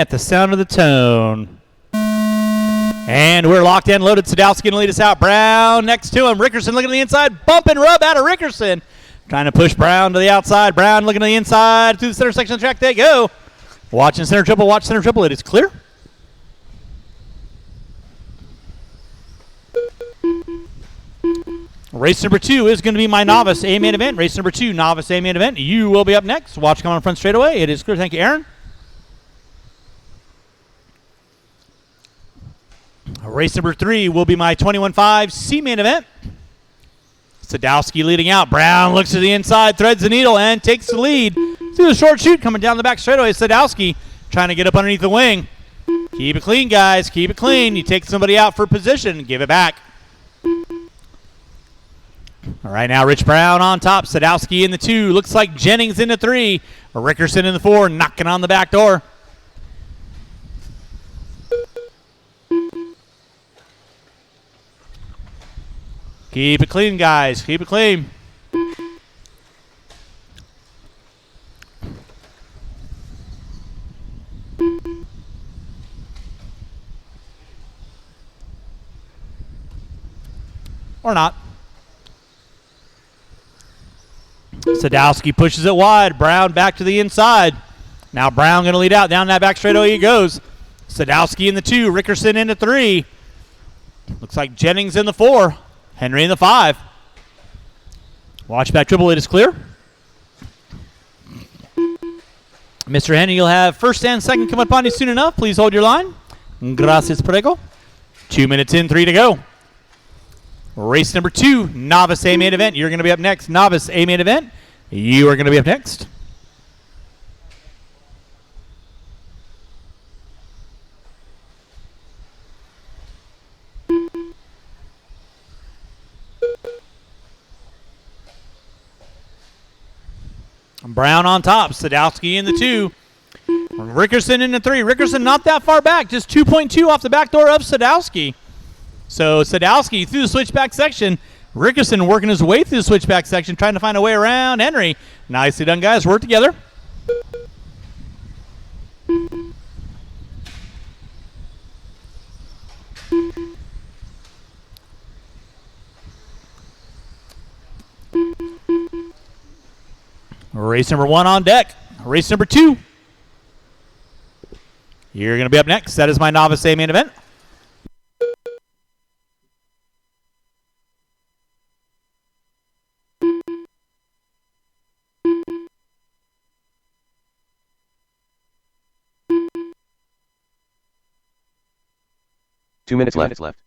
at the sound of the tone. And we're locked in, loaded. Sadowski going to lead us out. Brown next to him. Rickerson looking to the inside. Bump and rub out of Rickerson. Trying to push Brown to the outside. Brown looking to the inside. To the center section of the track. They go. Watching center triple. Watch center triple. It is clear. Race number 2 is going to be my novice A main event. Race number 2, novice A main event. You will be up next. Watch come on front straightaway. It is clear. Thank you, Aaron. Race number 3 will be my 21.5 C main event. Sadowski leading out. Brown looks to the inside, threads the needle, and takes the lead through the short chute coming down the back straightaway. Sadowski trying to get up underneath the wing. Keep it clean, guys. Keep it clean. You take somebody out for position. Give it back. All right, now Rich Brown on top. Sadowski in the 2. Looks like Jennings in the 3. Rickerson in the 4, knocking on the back door. Keep it clean, guys. Keep it clean. Or not. Sadowski pushes it wide. Brown back to the inside. Now Brown going to lead out. Down that back straightaway he goes. Sadowski in the 2. Rickerson in the 3. Looks like Jennings in the 4. Henry in the 5. Watch back triple. It is clear. Mr. Henry, you'll have first and second come upon you soon enough. Please hold your line. Gracias, Prego. 2 minutes in, 3 to go. Race number 2, novice A main event. You're going to be up next. Novice A main event. You are going to be up next. Brown on top. Sadowski in the 2. Rickerson in the 3. Rickerson not that far back. Just 2.2 off the back door of Sadowski. So Sadowski through the switchback section. Rickerson working his way through the switchback section, trying to find a way around Henry. Nicely done, guys. Work together. Race number 1 on deck. Race number 2. You're going to be up next. That is my novice A main event. Two minutes left.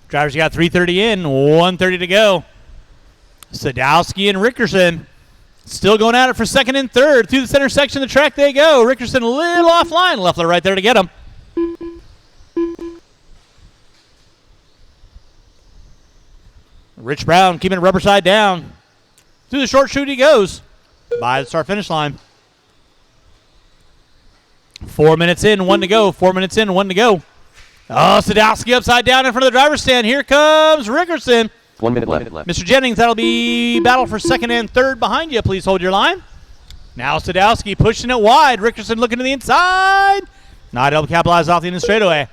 Drivers got 3:30 in, 1:30 to go. Sadowski and Rickerson still going at it for second and third. Through the center section of the track they go. Rickerson a little offline. Leffler right there to get him. Rich Brown keeping it rubber side down. Through the short chute he goes. By the start-finish line. 4 minutes in, 1 to go. 4 minutes in, 1 to go. Oh, Sadowski upside down in front of the driver's stand. Here comes Rickerson. 1 minute left. Mr. Jennings, that'll be battle for second and third behind you. Please hold your line. Now Sadowski pushing it wide. Rickerson looking to the inside. Not able to capitalize off the end straightaway.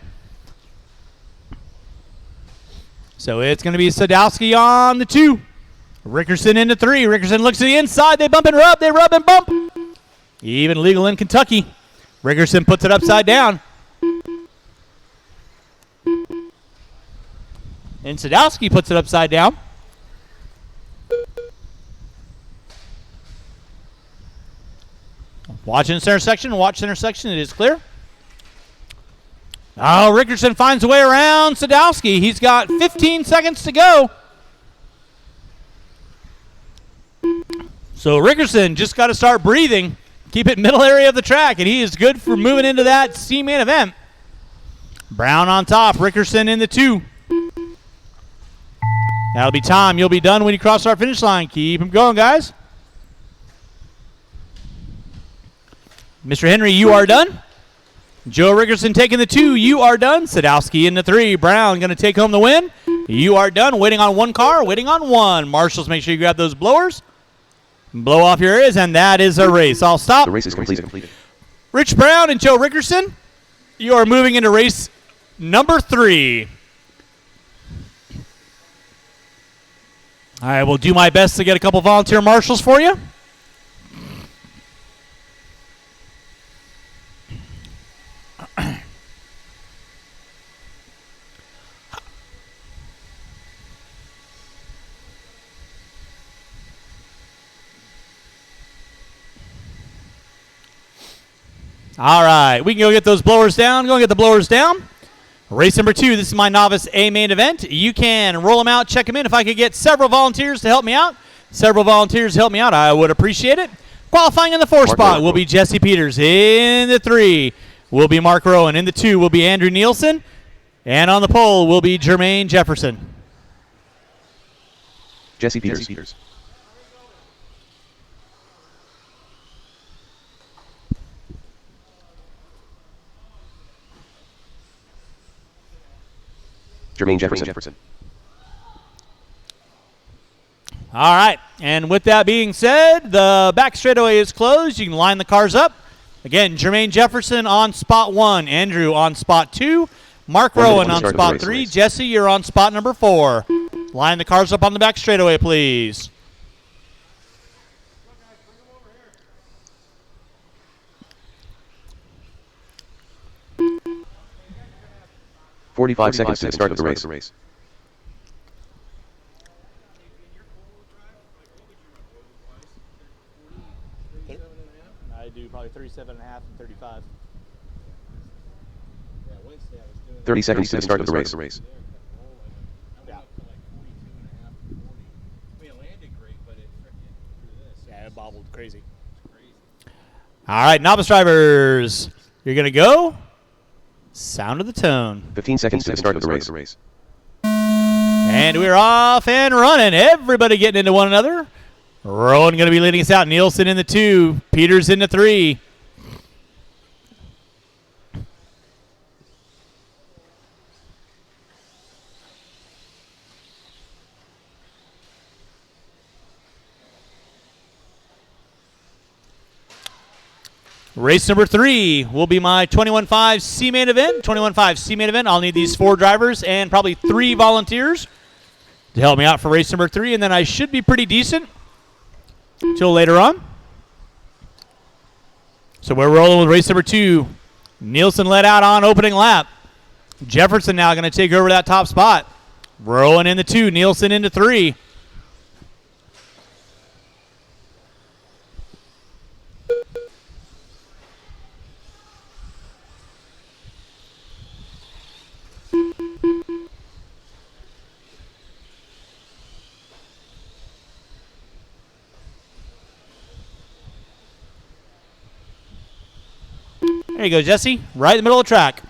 So it's going to be Sadowski on the 2. Rickerson in the 3. Rickerson looks to the inside. They bump and rub. They rub and bump. Even legal in Kentucky. Rickerson puts it upside down. And Sadowski puts it upside down. Watch center section. Watch center section. It is clear. Oh, Rickerson finds a way around Sadowski. He's got 15 seconds to go. So Rickerson just got to start breathing. Keep it middle area of the track, and he is good for moving into that C main event. Brown on top. Rickerson in the 2. That'll be time. You'll be done when you cross our finish line. Keep them going, guys. Mr. Henry, you are done. Joe Rickerson taking the 2. You are done. Sadowski in the 3. Brown going to take home the win. You are done. Waiting on one car. Waiting on one. Marshals, make sure you grab those blowers. Blow off your areas, and that is a race. I'll stop. The race is completed. Rich Brown and Joe Rickerson, you are moving into race number 3. I will do my best to get a couple volunteer marshals for you. All right, we can go get those blowers down. Go and get the blowers down. Race number 2, this is my novice A main event. You can roll them out, check them in. If I could get several volunteers to help me out, I would appreciate it. Qualifying in the 4 spot will be Jesse Peters. In the 3 will be Mark Rowan. In the 2 will be Andrew Nielsen. And on the pole will be Jermaine Jefferson. Jesse Peters. Jermaine Jefferson. All right, and with that being said, the back straightaway is closed. You can line the cars up. Again, Jermaine Jefferson on spot 1, Andrew on spot 2, Mark Rowan on spot 3, Jesse, you're on spot number 4. Line the cars up on the back straightaway, please. Forty-five seconds to the start of the race. I do probably 37 and a half and 35. 30 seconds to the start of the race. Yeah, it bobbled crazy. All right, novice drivers, you're going to go. Sound of the tone. 15 seconds to the start of the race. And we're off and running. Everybody getting into one another. Rowan going to be leading us out. Nielsen in the 2. Peters in the 3. Race number 3 will be my 21.5 C main event. 21.5 C main event. I'll need these 4 drivers and probably 3 volunteers to help me out for race number 3, and then I should be pretty decent until later on. So we're rolling with race number 2. Nielsen led out on opening lap. Jefferson now going to take over that top spot. Rowan in the 2, Nielsen into 3. There you go, Jesse. Right in the middle of the track.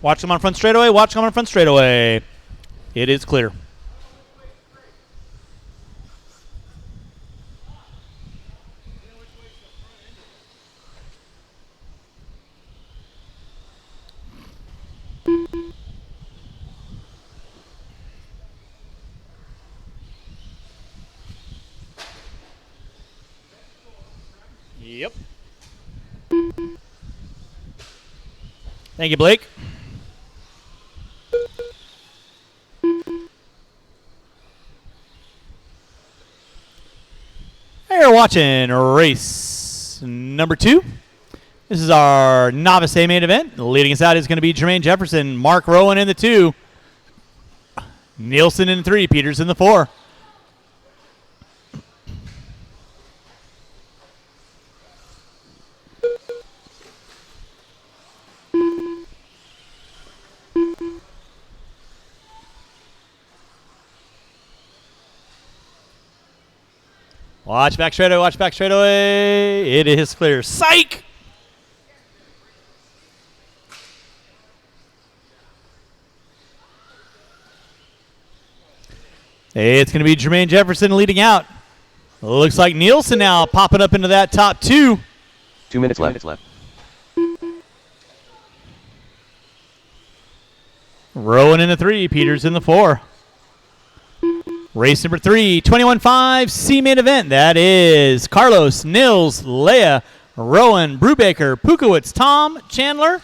Watch him on front straightaway. Watch him on front straightaway. It is clear. Yep. Thank you, Blake. You're watching race number 2. This is our novice A main event. Leading us out is going to be Jermaine Jefferson, Mark Rowan in the 2, Nielsen in the 3, Peters in the 4. Watch back straightaway, watch back straightaway. It is clear. Psych! It's going to be Jermaine Jefferson leading out. Looks like Nielsen now popping up into that top 2. 2 minutes left. Rowan in the 3, Peters in the 4. Race number 3, 21.5 C main event. That is Carlos, Nils, Leia, Rowan, Brubaker, Pukowitz, Tom, Chandler,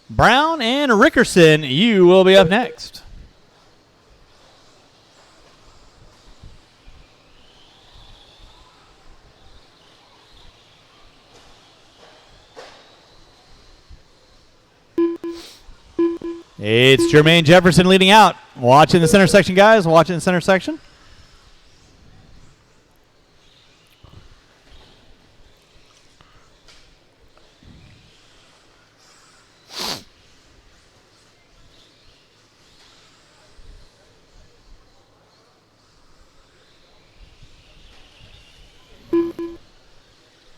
Brown, and Rickerson. You will be up next. It's Jermaine Jefferson leading out. Watch in the center section, guys. Watch in the center section.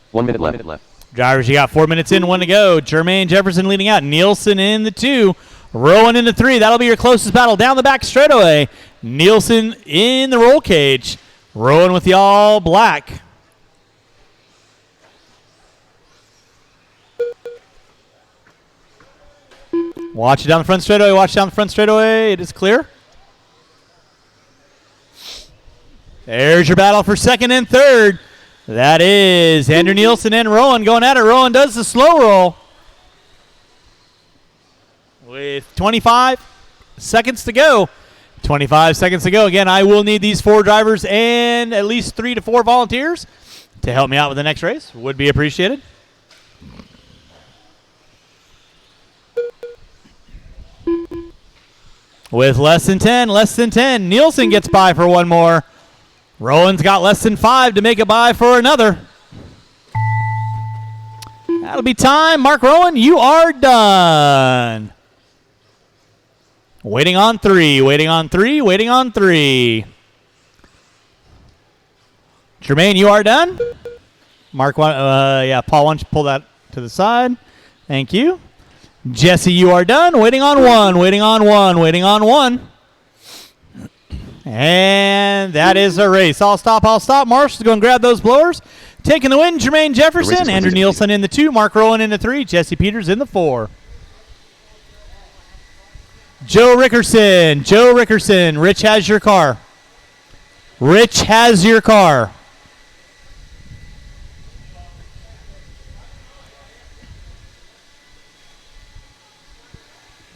One minute left. Drivers, you got 4 minutes in, 1 to go. Jermaine Jefferson leading out. Nielsen in the 2. Rowan in the 3. That'll be your closest battle. Down the back straightaway. Nielsen in the roll cage. Rowan with the all black. Watch it down the front straightaway. Watch down the front straightaway. It is clear. There's your battle for second and third. That is Andrew Nielsen and Rowan going at it. Rowan does the slow roll. With 25 seconds to go. 25 seconds to go. Again, I will need these 4 drivers and at least 3 to 4 volunteers to help me out with the next race. Would be appreciated. With less than 10, Nielsen gets by for 1 more. Rowan's got less than 5 to make a by for another. That'll be time. Mark Rowan, you are done. Waiting on 3, waiting on 3, waiting on 3. Jermaine, you are done. Mark, Paul, why don't you pull that to the side? Thank you. Jesse, you are done. Waiting on 1, waiting on 1, waiting on 1. And that is a race. I'll stop. Marshall's going to grab those blowers. Taking the win, Jermaine Jefferson. Andrew Nielsen in the 2. Mark Rowan in the 3. Jesse Peters in the 4. Joe Rickerson. Rich has your car.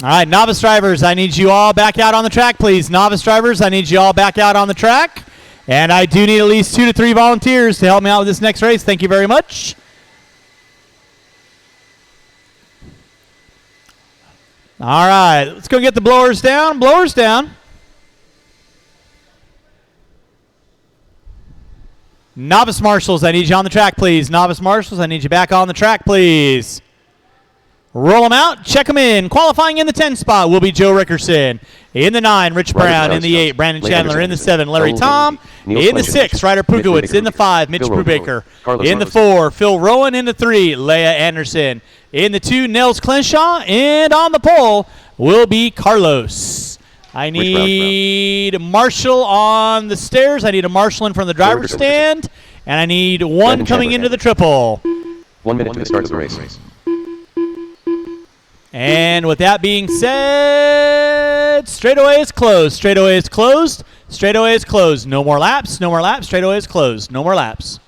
All right, novice drivers, I need you all back out on the track, please. Novice drivers, I need you all back out on the track. And I do need at least 2 to 3 volunteers to help me out with this next race. Thank you very much. All right, let's go get the blowers down. Novice marshals, I need you on the track, please. Novice marshals, I need you back on the track, please. Roll them out, check them in. Qualifying in the 10 spot will be Joe Rickerson. In the 9, Rich Brown. In the 8, Brandon Chandler. In the 7, Larry Tom. In the 6, Ryder Pukowitz. In the 5, Mitch Brubaker. In the 4, Phil Rowan. In the 3, Leia Anderson. In the 2, Nels Clenshaw. And on the pole will be Carlos. I need Marshall on the stairs. I need a Marshall in front of the driver's stand. And I need 1 coming into the triple. 1 minute to the start of the race. And with that being said, straightaway is closed. No more laps. Straightaway is closed. No more laps.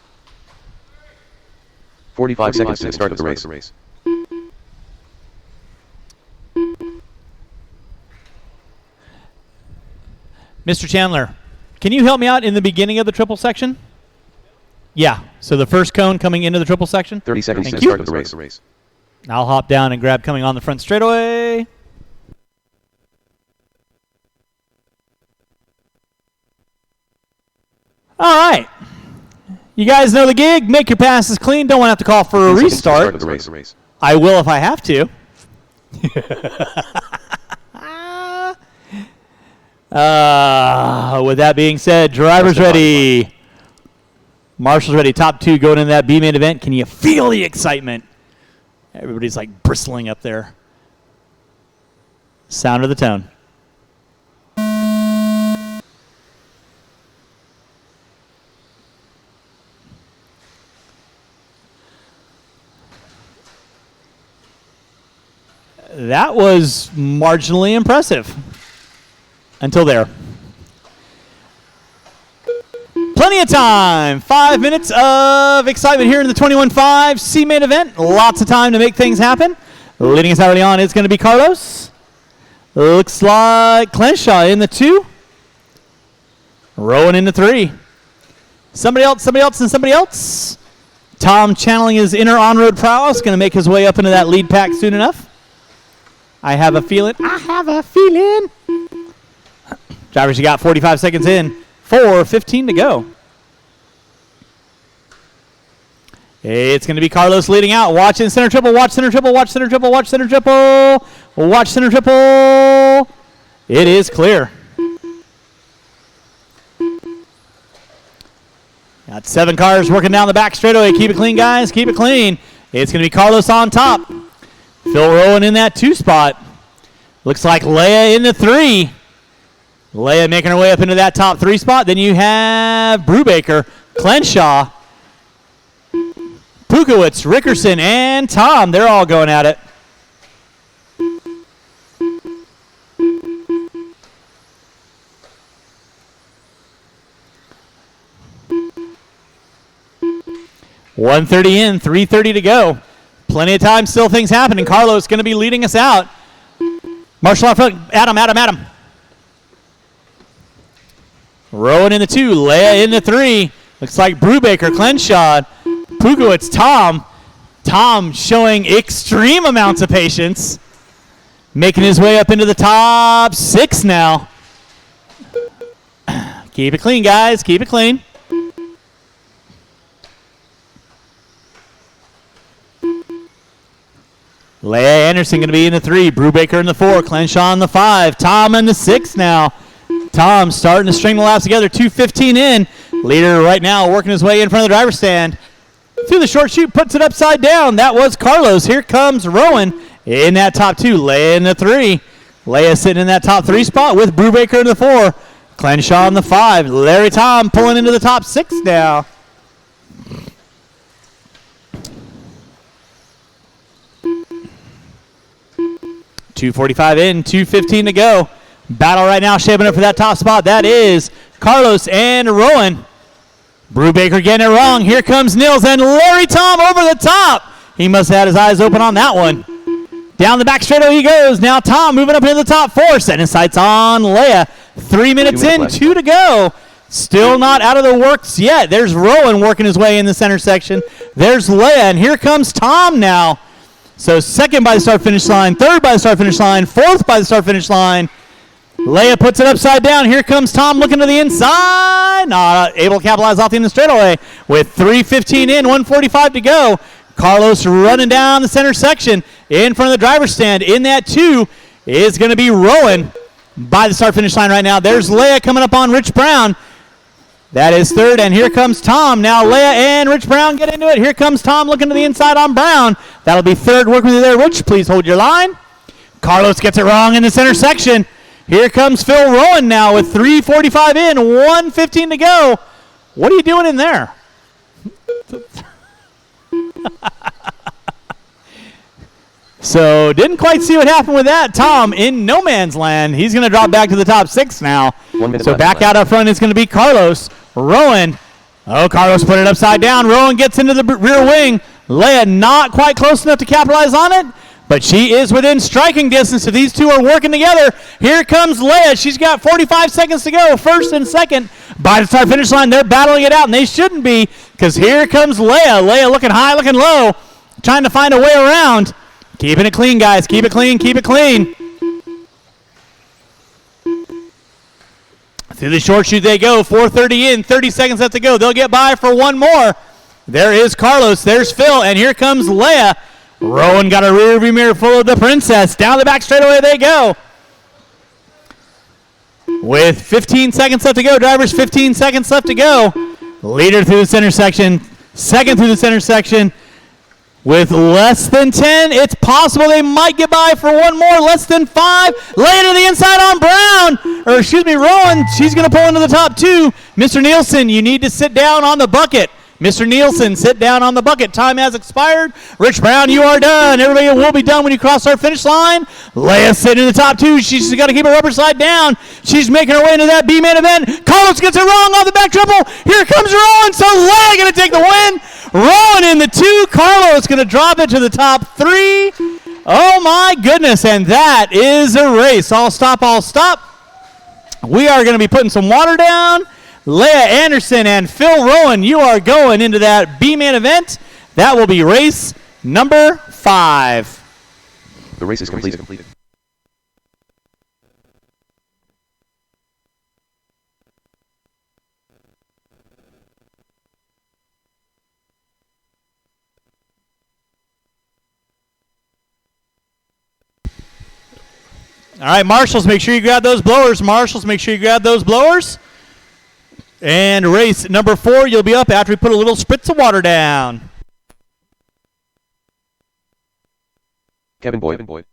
45 seconds to the start of the race. Mr. Chandler, can you help me out in the beginning of the triple section? Yeah, so the first cone coming into the triple section. 30 seconds to the start of the race. I'll hop down and grab coming on the front straightaway. All right. You guys know the gig. Make your passes clean. Don't want to have to call for a restart. I will if I have to. With that being said, drivers ready. Marshall's ready. Top 2 going into that B main event. Can you feel the excitement? Everybody's like bristling up there. Sound of the tone. That was marginally impressive. Until there. Plenty of time. 5 minutes of excitement here in the 21-5 C main event. Lots of time to make things happen. Leading us out early on is going to be Carlos. Looks like Clenshaw in the 2. Rowan in the 3. Somebody else, and somebody else. Tom channeling his inner on-road prowess. Going to make his way up into that lead pack soon enough. I have a feeling. Drivers, you got 45 seconds in. 4:15 to go. It's going to be Carlos leading out. Watch in center triple. Watch center triple. Watch center triple. Watch center triple. Watch center triple. It is clear. Got 7 cars working down the back straightaway. Keep it clean, guys. Keep it clean. It's going to be Carlos on top. Phil Rowan in that 2 spot. Looks like Leia in the 3. Leia making her way up into that top 3 spot. Then you have Brubaker, Clenshaw, Pukowitz, Rickerson, and Tom. They're all going at it. $130 in, $330 to go. Plenty of time, still things happening. Carlos going to be leading us out. Marshall out front. Adam. Rowan in the 2. Leia in the 3. Looks like Brubaker, Clenshaw, Pukowitz, Tom. Tom showing extreme amounts of patience. Making his way up into the top 6 now. Keep it clean, guys. Keep it clean. Leia Anderson going to be in the 3. Brubaker in the 4. Clenshaw in the 5. Tom in the 6 now. Tom starting to string the laps together. 2:15 in. Leader right now working his way in front of the driver's stand. Through the short chute, puts it upside down. That was Carlos. Here comes Rowan in that top 2. Leia in the 3. Leia sitting in that top 3 spot with Brubaker in the 4. Clenshaw in the 5. Larry Tom pulling into the top 6 now. $2:45 in, 2:15 to go. Battle right now shaping up for that top spot. That is Carlos and Rowan. Brubaker getting it wrong. Here comes Nils and Larry Tom over the top. He must have had his eyes open on that one. Down the back straightaway he goes. Now Tom moving up into the top 4. Setting his sights on Leia. 3 minutes in, 2 to go. Still not out of the works yet. There's Rowan working his way in the center section. There's Leia, and here comes Tom now. So 2nd by the start-finish line, 3rd by the start-finish line, 4th by the start-finish line. Leia puts it upside down. Here comes Tom looking to the inside. Not able to capitalize off the end of the straightaway with 3:15 in, 1:45 to go. Carlos running down the center section in front of the driver's stand. In that 2 is going to be Rowan by the start-finish line right now. There's Leia coming up on Rich Brown. That is 3rd, and here comes Tom. Now Leia and Rich Brown get into it. Here comes Tom looking to the inside on Brown. That'll be 3rd. Working with you there, Rich. Please hold your line. Carlos gets it wrong in the center section. Here comes Phil Rowan now with 3:45 in, 1:15 to go. What are you doing in there? So didn't quite see what happened with that. Tom in no man's land. He's going to drop back to the top 6 now. 1 minute So left. back out up front is going to be Carlos. Rowan. Oh, Carlos put it upside down. Rowan gets into the rear wing. Leia not quite close enough to capitalize on it, but she is within striking distance. So these two are working together. Here comes Leia. She's got 45 seconds to go. 1st and 2nd by the start-finish line. They're battling it out, and they shouldn't be, because here comes Leia. Leia looking high, looking low, trying to find a way around. Keeping it clean, guys. Keep it clean. Keep it clean. Through the short chute they go. 4:30 in. 30 seconds left to go. They'll get by for one more. There is Carlos. There's Phil. And here comes Leia. Rowan got a rear view mirror full of the princess. Down the back straightaway they go. With 15 seconds left to go. Drivers, 15 seconds left to go. Leader through the center section. Second through the center section. With less than 10, it's possible they might get by for one more. Less than 5. Lay it to the inside on Rowan. She's going to pull into the top 2. Mr. Nielsen, you need to sit down on the bucket. Mr. Nielsen, sit down on the bucket. Time has expired. Rich Brown, you are done. Everybody will be done when you cross our finish line. Leia sitting in the top 2. She's got to keep her rubber side down. She's making her way into that B-main event. Carlos gets it wrong off the back triple. Here comes Rowan. So Leia going to take the win. Rowan in the 2. Carlos going to drop it to the top 3. Oh, my goodness. And that is a race. All stop. We are going to be putting some water down. Leia Anderson and Phil Rowan, you are going into that B-main event. That will be race number 5. The race is completed. All right, marshals, make sure you grab those blowers. And race number 4, you'll be up after we put a little spritz of water down. Kevin Boyd.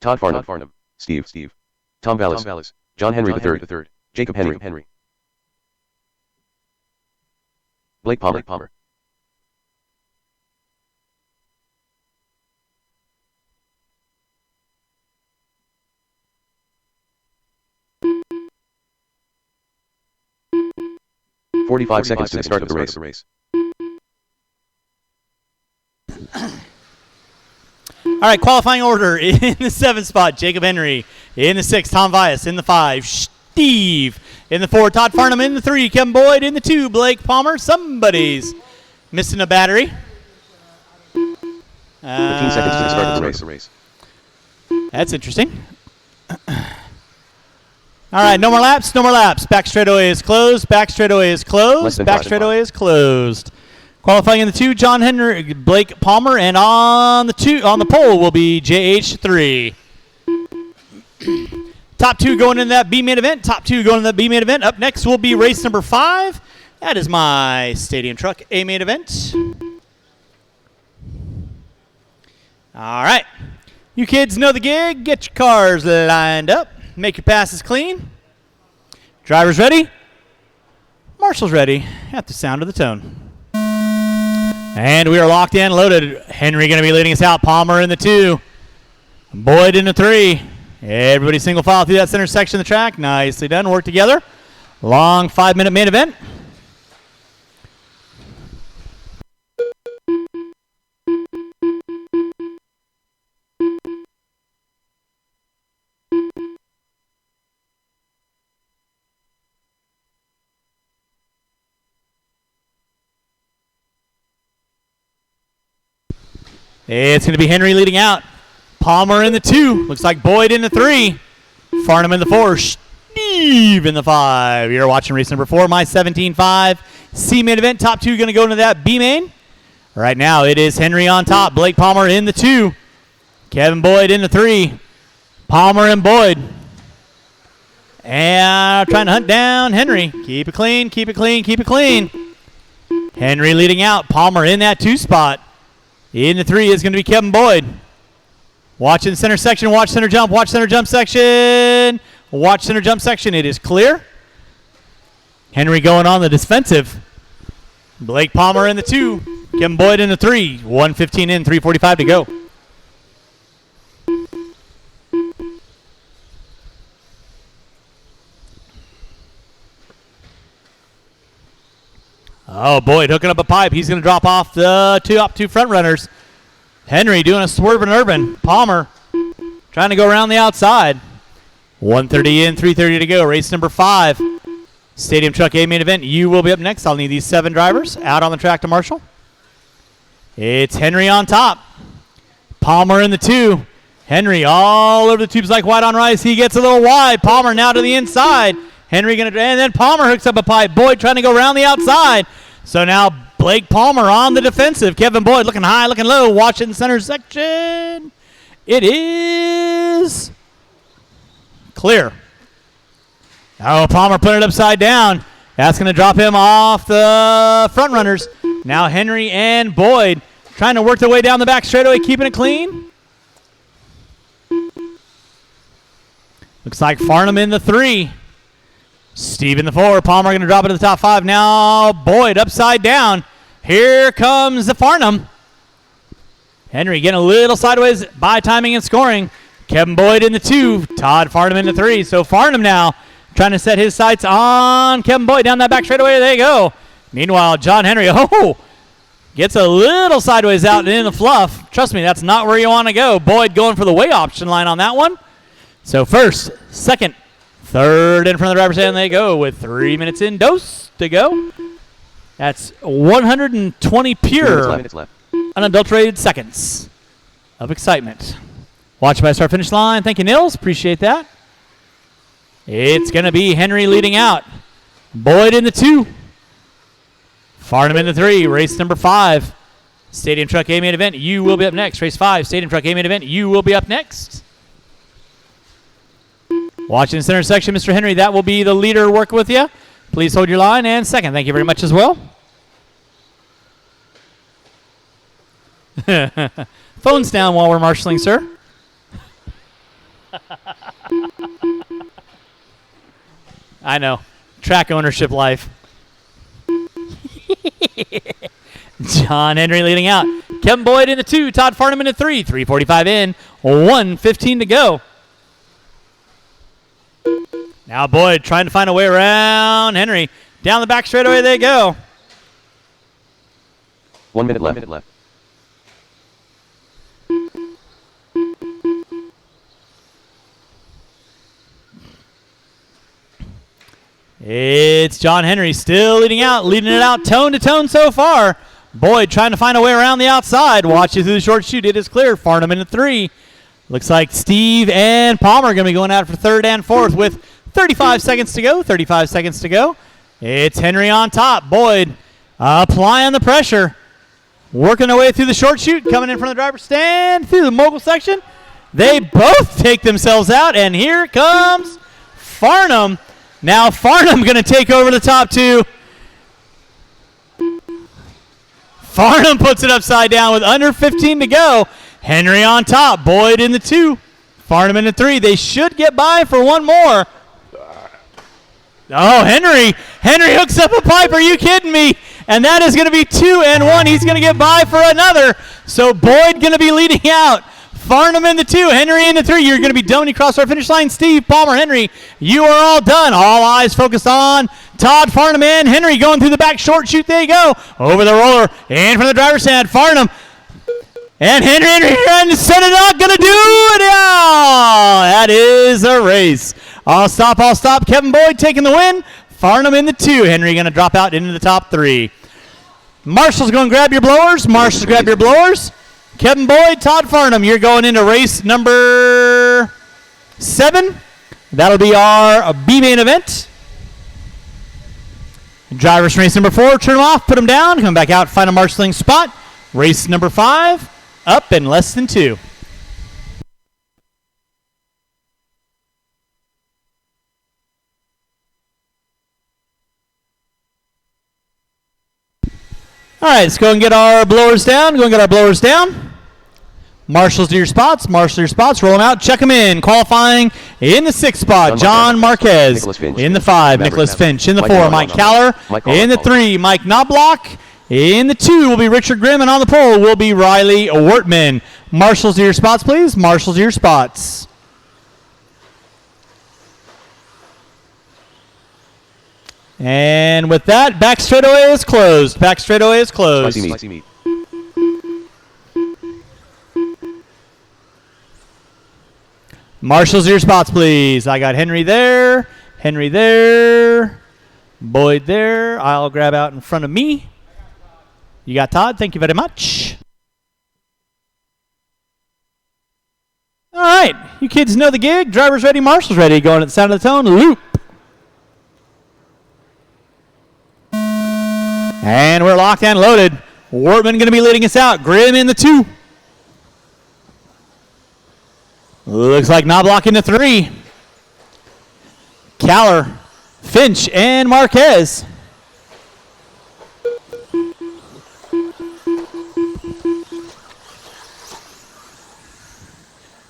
Todd Farnham. Steve. Tom Vallis. John Henry III. Jacob Henry. Blake Palmer. "45 seconds to the start of the race. All right, qualifying order in the 7th spot, Jacob Henry. In the 6th, Tom Vias. In the 5, Steve. In the 4, Todd Farnham. In the 3, Kevin Boyd. In the 2, Blake Palmer. Somebody's missing a battery. 15 seconds to the start of the race. That's interesting. All right, no more laps. Back straightaway is closed. Back straightaway is closed. Qualifying in the 2, John Henry, Blake Palmer, and on the pole will be JH3. Top 2 going into that B main event. Top 2 going into that B main event. Up next will be race number 5. That is my Stadium Truck A main event. All right. You kids know the gig. Get your cars lined up. Make your passes clean. Drivers ready? Marshall's ready at the sound of the tone. And we are locked in, loaded. Henry going to be leading us out. Palmer in the 2. Boyd in the 3. Everybody single file through that center section of the track. Nicely done. Work together. Long 5-minute main event. It's going to be Henry leading out. Palmer in the 2. Looks like Boyd in the 3. Farnham in the 4. Steve in the 5. You're watching race number 4, my 17.5 C main event. Top 2 going to go into that B main. Right now it is Henry on top. Blake Palmer in the 2. Kevin Boyd in the 3. Palmer and Boyd. And trying to hunt down Henry. Keep it clean, keep it clean, keep it clean. Henry leading out. Palmer in that 2 spot. In the 3 is going to be Kevin Boyd. Watch in center section. Watch center jump. Watch center jump section. Watch center jump section. It is clear. Henry going on the defensive. Blake Palmer in the 2. Kevin Boyd in the 3. 1:15 in, 3:45 to go. Oh, Boyd hooking up a pipe. He's going to drop off the top 2 front runners. Henry doing a swerve and urban. Palmer trying to go around the outside. 1:30 in, 3:30 to go. Race number 5. Stadium Truck A main event. You will be up next. I'll need these 7 drivers out on the track to Marshall. It's Henry on top. Palmer in the 2. Henry all over the tubes like white on rice. He gets a little wide. Palmer now to the inside. Henry going to, and then Palmer hooks up a pipe. Boyd trying to go around the outside. So now Blake Palmer on the defensive. Kevin Boyd looking high, looking low. Watching center section. It is clear. Oh, Palmer put it upside down. That's going to drop him off the front runners. Now Henry and Boyd trying to work their way down the back straightaway, keeping it clean. Looks like Farnham in the 3. Steve in the 4. Palmer going to drop it to the top 5. Now Boyd upside down. Here comes the Farnham. Henry getting a little sideways by timing and scoring. Kevin Boyd in the 2. Todd Farnham in the 3. So Farnham now trying to set his sights on Kevin Boyd down that back straightaway. There you go. Meanwhile, John Henry, gets a little sideways out and in the fluff. Trust me, that's not where you want to go. Boyd going for the way option line on that one. So first, second, third in front of the driver's stand they go with 3 minutes in dose to go. That's 120 pure, minutes left. unadulterated seconds of excitement. Watch by start finish line. Thank you, Nils. Appreciate that. It's going to be Henry leading out. Boyd in the 2. Farnham in the 3. Race number 5. Stadium Truck A main event. You will be up next. Race 5. Stadium Truck A main event. You will be up next. Watching the center section, Mr. Henry. That will be the leader working with you. Please hold your line. And second, thank you very much as well. Phones down while we're marshalling, sir. I know. Track ownership life. John Henry leading out. Kevin Boyd in the 2. Todd Farnham in the 3. 3:45 in. 1:15 to go. Now Boyd trying to find a way around Henry. Down the back straightaway they go. 1 minute left. It's John Henry still leading it out tone to tone so far. Boyd trying to find a way around the outside. Watch it through the short chute. It is clear. Farnham in the 3. Looks like Steve and Palmer are going to be going out for third and fourth with 35 seconds to go. 35 seconds to go. It's Henry on top. Boyd Applying the pressure. Working their way through the short chute, coming in from the driver's stand, through the mogul section. They both take themselves out, and here comes Farnham. Now Farnham going to take over the top two. Farnham puts it upside down with under 15 to go. Henry on top, Boyd in the 2. Farnham in the 3. They should get by for one more. Oh, Henry hooks up a pipe. Are you kidding me? And that is going to be 2 and 1. He's going to get by for another. So Boyd going to be leading out. Farnham in the 2, Henry in the 3. You're going to be done when you cross our finish line. Steve, Palmer, Henry, you are all done. All eyes focused on Todd Farnham and Henry going through the back short chute. There you go. Over the roller, in from the driver's stand. Farnham and Henry and set it up. Going to do it now. That is a race. I'll stop. Kevin Boyd taking the win. Farnham in the 2. Henry going to drop out into the top 3. Marshall's going to grab your blowers. Kevin Boyd, Todd Farnham, you're going into race number 7. That'll be our B main event. Drivers from race number 4, turn them off, put them down, come back out, find a marshalling spot. Race number 5, up in less than 2. All right, let's go and get our blowers down. Marshals to your spots. Roll them out. Check them in. Qualifying in the 6th spot, John Marquez. In the 5, Nicholas Finch. In the 4, Mike Caller. In the 3, Mike Knobloch. In the 2 will be Richard Grimm, and on the pole will be Riley Wortman. Marshals to your spots, please. And with that, back straightaway is closed. Spicy meat. Marshals to your spots, please. I got Henry there, Boyd there. I'll grab out in front of me. You got Todd. Thank you very much. All right, you kids know the gig. Drivers ready, marshals ready. Going at the sound of the tone, loop. And we're locked and loaded. Wortman going to be leading us out. Grimm in the 2. Looks like Knobloch in the 3. Caller, Finch, and Marquez.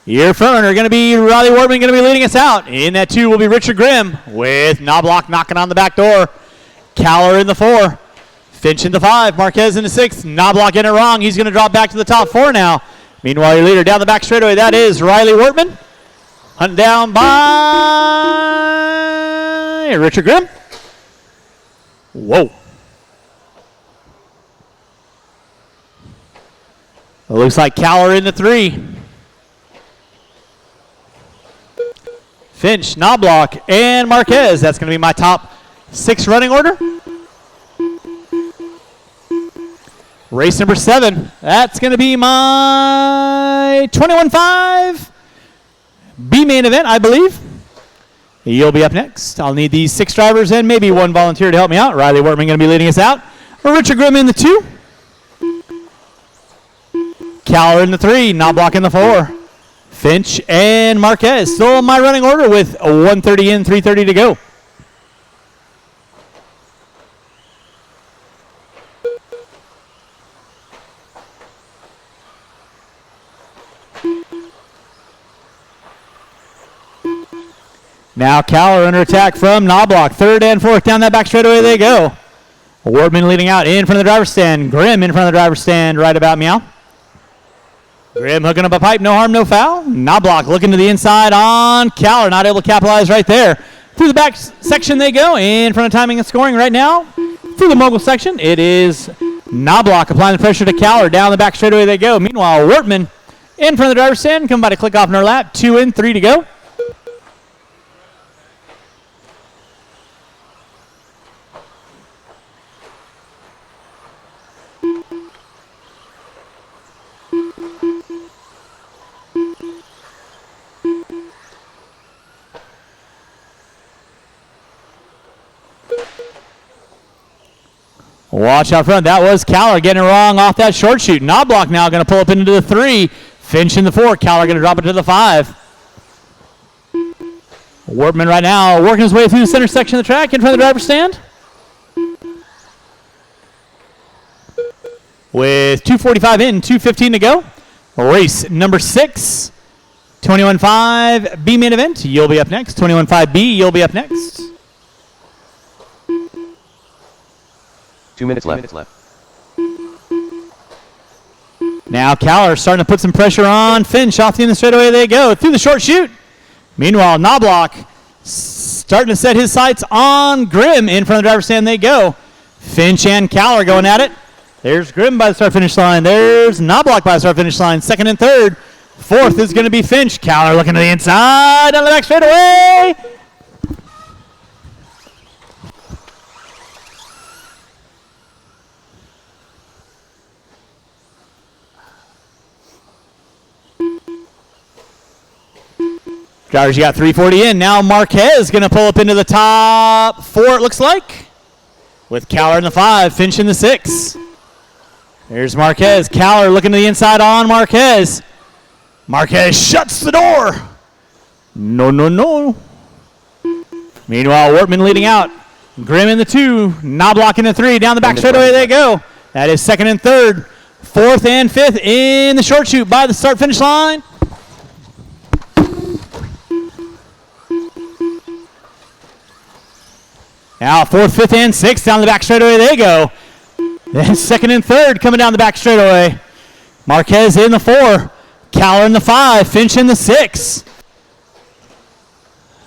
Your front runner going to be Riley Wortman, going to be leading us out. In that 2 will be Richard Grimm with Knobloch knocking on the back door. Caller in the 4. Finch in the 5, Marquez in the 6. Knobloch getting it wrong. He's going to drop back to the top 4 now. Meanwhile, your leader down the back straightaway, that is Riley Wortman. Hunted down by Richard Grimm. Whoa. It looks like Caller in the 3. Finch, Knobloch, and Marquez. That's going to be my top 6 running order. Race number 7, that's going to be my 21.5 B main event, I believe. You'll be up next. I'll need these 6 drivers and maybe 1 volunteer to help me out. Riley Wortman going to be leading us out. Richard Grimm in the 2. Caller in the 3, Knobloch in the 4. Finch and Marquez. Still in my running order with 1:30 in, 3:30 to go. Now Caller under attack from Knobloch. 3rd and 4th down that back straightaway they go. Wortman leading out in front of the driver's stand. Grimm in front of the driver's stand right about meow. Grimm hooking up a pipe, no harm, no foul. Knobloch looking to the inside on Caller. Not able to capitalize right there. Through the back section they go. In front of timing and scoring right now. Through the mogul section, it is Knobloch applying the pressure to Caller. Down the back straightaway they go. Meanwhile, Wortman in front of the driver's stand. Come by to click off in our lap. 2 in, 3 to go. Watch out front. That was Caller getting it wrong off that short shoot. Knobloch now going to pull up into the 3. Finch in the 4. Caller going to drop it to the 5. Wortman right now working his way through the center section of the track in front of the driver's stand. With 2:45 in, 2:15 to go. Race number 6. 21.5 B main event. You'll be up next. 21.5 B, you'll be up next. 2 minutes left. Now Caller starting to put some pressure on Finch. Off the end of the straightaway they go. Through the short chute. Meanwhile, Knobloch starting to set his sights on Grimm. In front of the driver's stand they go. Finch and Caller going at it. There's Grimm by the start-finish line. There's Knobloch by the start-finish line. Second and third. Fourth is going to be Finch. Caller looking to the inside. On the back straightaway. Drivers, you got 3:40 in. Now Marquez going to pull up into the top 4, it looks like. With Caller in the 5, Finch in the 6. There's Marquez. Caller looking to the inside on Marquez. Marquez shuts the door. No. Meanwhile, Wortman leading out. Grimm in the 2. Knobloch in the 3. Down the back straightaway they go. That is second and third. Fourth and fifth in the short chute by the start-finish line. Now fourth, fifth, and sixth down the back straightaway they go. Then second and third coming down the back straightaway. Marquez in the 4. Caller in the 5. Finch in the 6.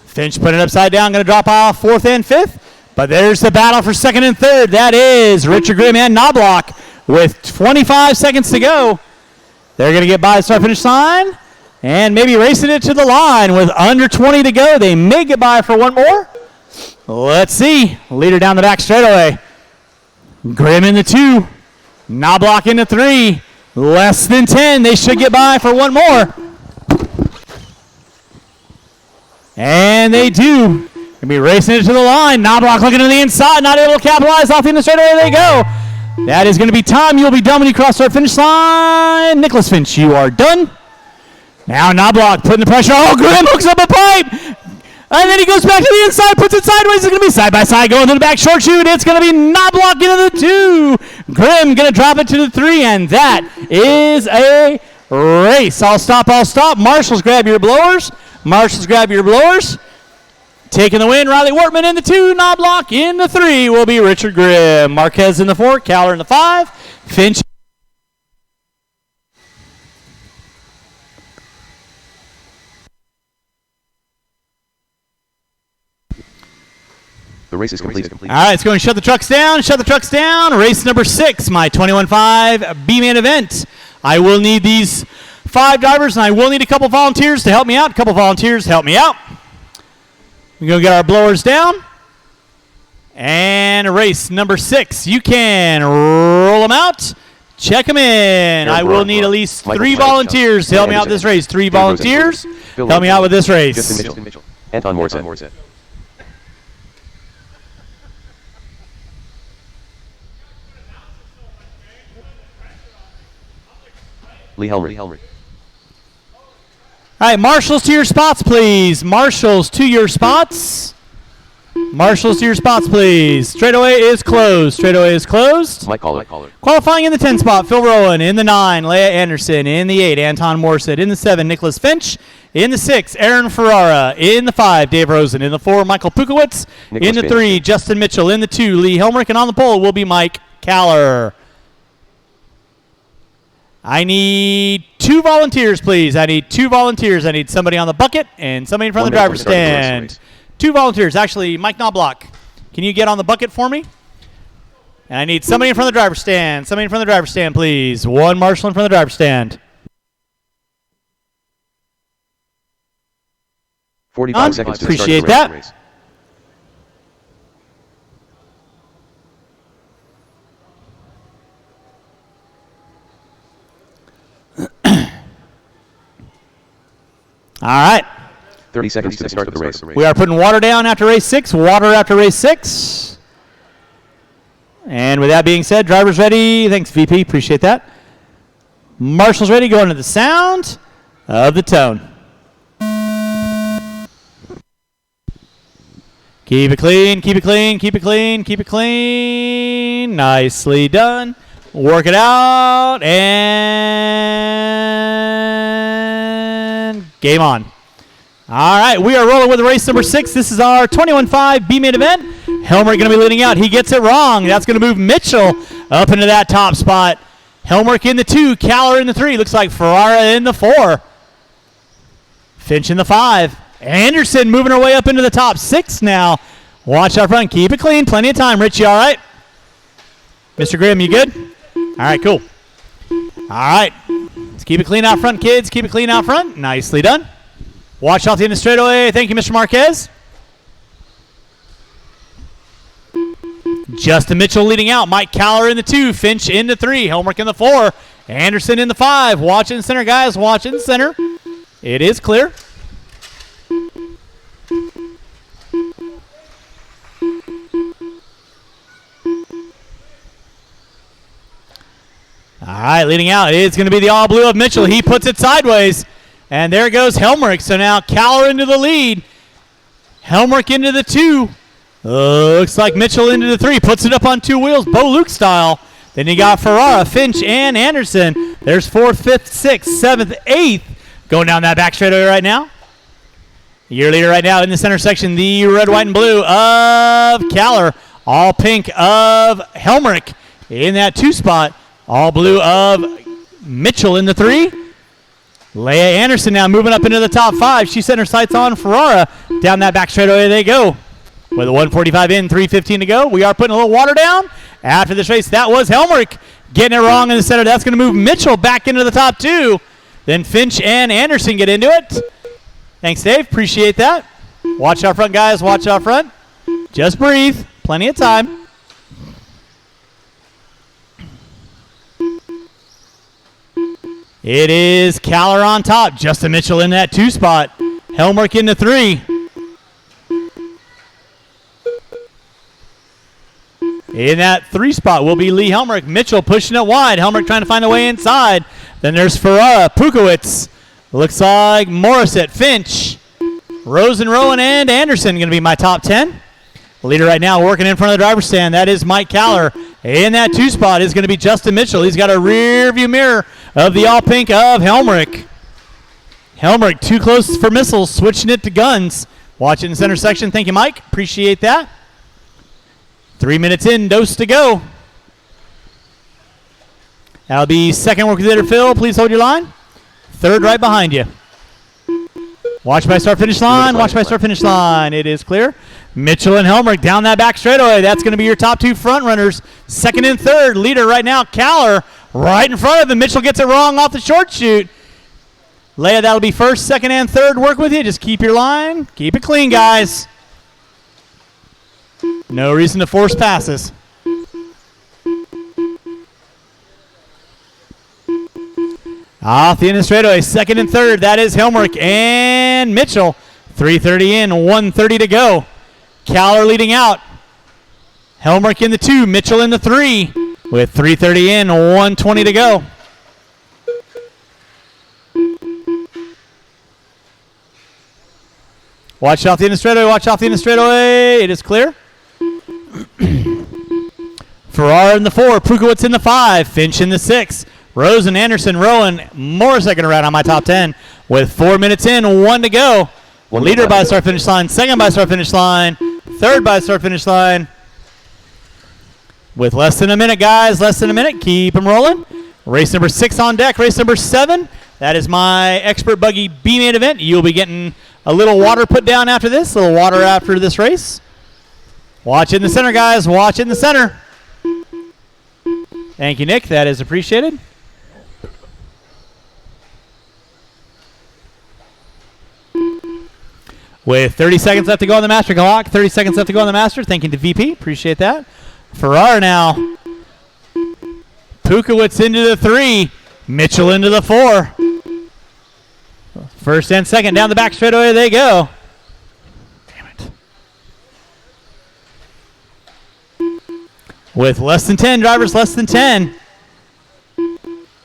Finch putting it upside down, going to drop off fourth and fifth. But there's the battle for second and third. That is Richard Grimm and Knobloch with 25 seconds to go. They're going to get by the start-finish line and maybe racing it to the line with under 20 to go. They may get by for one more. Let's see. Leader down the back straightaway. Grimm in the 2. Knobloch in the 3. Less than 10. They should get by for one more. And they do. Gonna be racing it to the line. Knobloch looking to the inside. Not able to capitalize. Off the end of the straightaway they go. That is going to be time. You'll be done when you cross our finish line. Nicholas Finch, you are done. Now Knobloch putting the pressure. Oh, Grimm hooks up a pipe. And then he goes back to the inside, puts it sideways. It's going to be side by side going to the back short shoot. It's going to be Knobloch into the 2. Grimm going to drop it to the 3, and that is a race. I'll stop. Marshals, grab your blowers. Taking the win, Riley Wortman in the 2. Knobloch in the 3 will be Richard Grimm. Marquez in the 4. Caller in the 5. Finch. The race is complete. All right, let's go and shut the trucks down. Race number 6, my 21.5 B-man event. I will need these 5 drivers, and I will need a couple volunteers to help me out. We're going to get our blowers down. And race number 6. You can roll them out. Check them in. I will need at least 3 volunteers to help me out with this race. 3 volunteers. Help me out with this race. Justin Mitchell. Anton Morset. Lee Helmer. All right, marshals to your spots, please. Straightaway is closed. Mike Caller. Qualifying in the 10 spot, Phil Rowan. In the 9, Leia Anderson. In the 8, Anton Morset. In the 7, Nicholas Finch. In the 6, Aaron Ferrara. In the 5, Dave Rosen. In the 4, Michael Pukowitz. In the 3, Justin Mitchell. In the 2, Lee Helmerich. And on the pole will be Mike Caller. I need 2 volunteers, please. I need somebody on the bucket and somebody in front of the driver's stand. 2 volunteers. Actually, Mike Knobloch, can you get on the bucket for me? And I need somebody in front of the driver's stand. Please. 1 marshal in front of the driver's stand. 45 seconds to appreciate start the that. race. All right. 30 seconds to start the race. We are putting water down after race 6. And with that being said, driver's ready. Thanks, VP. Appreciate that. Marshall's ready. Going to the sound of the tone. Keep it clean, keep it clean, keep it clean, keep it clean. Nicely done. Work it out, and game on. All right, we are rolling with race number 6. This is our 21.5 B-main event. Helmer going to be leading out. He gets it wrong. That's going to move Mitchell up into that top spot. Helmer in the 2, Caller in the 3. Looks like Ferrara in the 4. Finch in the 5. Anderson moving her way up into the top 6 now. Watch out front. Keep it clean. Plenty of time. Richie, all right? Mr. Grimm, you good? All right, cool. All right. Let's keep it clean out front, kids. Keep it clean out front. Nicely done. Watch out the end of straightaway. Thank you, Mr. Marquez. Justin Mitchell leading out. Mike Caller in the 2. Finch in the 3. Helmer in the 4. Anderson in the 5. Watch in center, guys. Watch in center. It is clear. All right, leading out. It's going to be the all blue of Mitchell. He puts it sideways. And there goes Helmrich. So now Caller into the lead. Helmrich into the 2. Looks like Mitchell into the 3. Puts it up on 2 wheels, Bo Luke style. Then you got Ferrara, Finch, and Anderson. There's 4th, 5th, 6th, 7th, 8th. Going down that back straightaway right now. Your leader right now in the center section, the red, white, and blue of Caller. All pink of Helmrich in that 2 spot. All blue of Mitchell in the 3. Leia Anderson now moving up into the top 5. She set her sights on Ferrara. Down that back straightaway they go. With a 1:45 in, 3:15 to go. We are putting a little water down. After this race, that was Helmrich getting it wrong in the center. That's going to move Mitchell back into the top 2. Then Finch and Anderson get into it. Thanks, Dave. Appreciate that. Watch out front, guys. Watch out front. Just breathe. Plenty of time. It is Caller on top. Justin Mitchell in that 2 spot. Helmrich in the 3. In that 3 spot will be Lee Helmrich. Mitchell pushing it wide. Helmrich trying to find a way inside. Then there's Ferrara, Pukowitz. Looks like Morissette, Finch, Rosen, Rowan, and Anderson going to be my top 10. Leader right now working in front of the driver's stand. That is Mike Caller. In that 2 spot is going to be Justin Mitchell. He's got a rear view mirror of the all pink of Helmrich. Helmrich too close for missiles, switching it to guns. Watch it in the center section. Thank you, Mike. Appreciate that. 3 minutes in, dose to go. That'll be second work leader Phil. Please hold your line. 3rd right behind you. Watch by start finish line. Watch by start finish line. It is clear. Mitchell and Helmrich down that back straightaway. That's going to be your top 2 front runners. 2nd and 3rd. Leader right now, Caller, right in front of him. Mitchell gets it wrong off the short chute. Leia, that'll be 1st, 2nd, and 3rd. Work with you. Just keep your line. Keep it clean, guys. No reason to force passes. Off the end of the straightaway, 2nd and 3rd. That is Helmrich and Mitchell. 3:30 in, 1:30 to go. Caller leading out. Helmrich in the 2, Mitchell in the 3. With 3:30 in, 1:20 to go. Watch out the end of the straightaway. Watch out the end of the straightaway. It is clear. Ferrara in the 4, Pukowitz in the 5, Finch in the 6, Rosen, Anderson, Rowan, more second around on my top 10 with 4 minutes in, 1 to go. Leader by the start finish line, 2nd by the start finish line, 3rd by the start finish line. With less than a minute, guys, less than a minute. Keep them rolling. Race number 6 on deck. Race number 7. That is my Expert Buggy B-main event. You'll be getting a little water put down after this, a little water after this race. Watch in the center, guys. Watch in the center. Thank you, Nick. That is appreciated. With 30 seconds left to go on the master clock. 30 seconds left to go on the master. Thank you to VP. Appreciate that. Ferrara now. Pukowitz into the 3. Mitchell into the 4. 1st and 2nd. Down the back straightaway they go. Damn it. with less than 10 drivers, less than 10.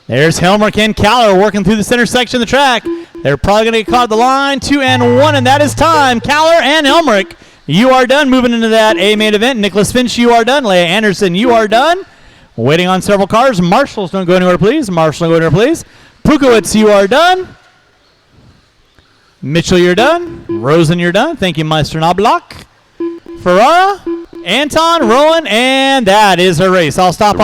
There's Helmrich and Caller working through the center section of the track. They're probably going to get caught at the line. 2 and 1, and that is time. Caller and Helmrich, you are done. Moving into that A main event. Nicholas Finch, you are done. Leia Anderson, you are done. Waiting on several cars. Marshalls, don't go anywhere, please. Marshall, don't go anywhere, please. Pukowitz, you are done. Mitchell, you're done. Rosen, you're done. Thank you, Meister Knobloch. Ferrara, Anton, Rowan, and that is a race. I'll stop.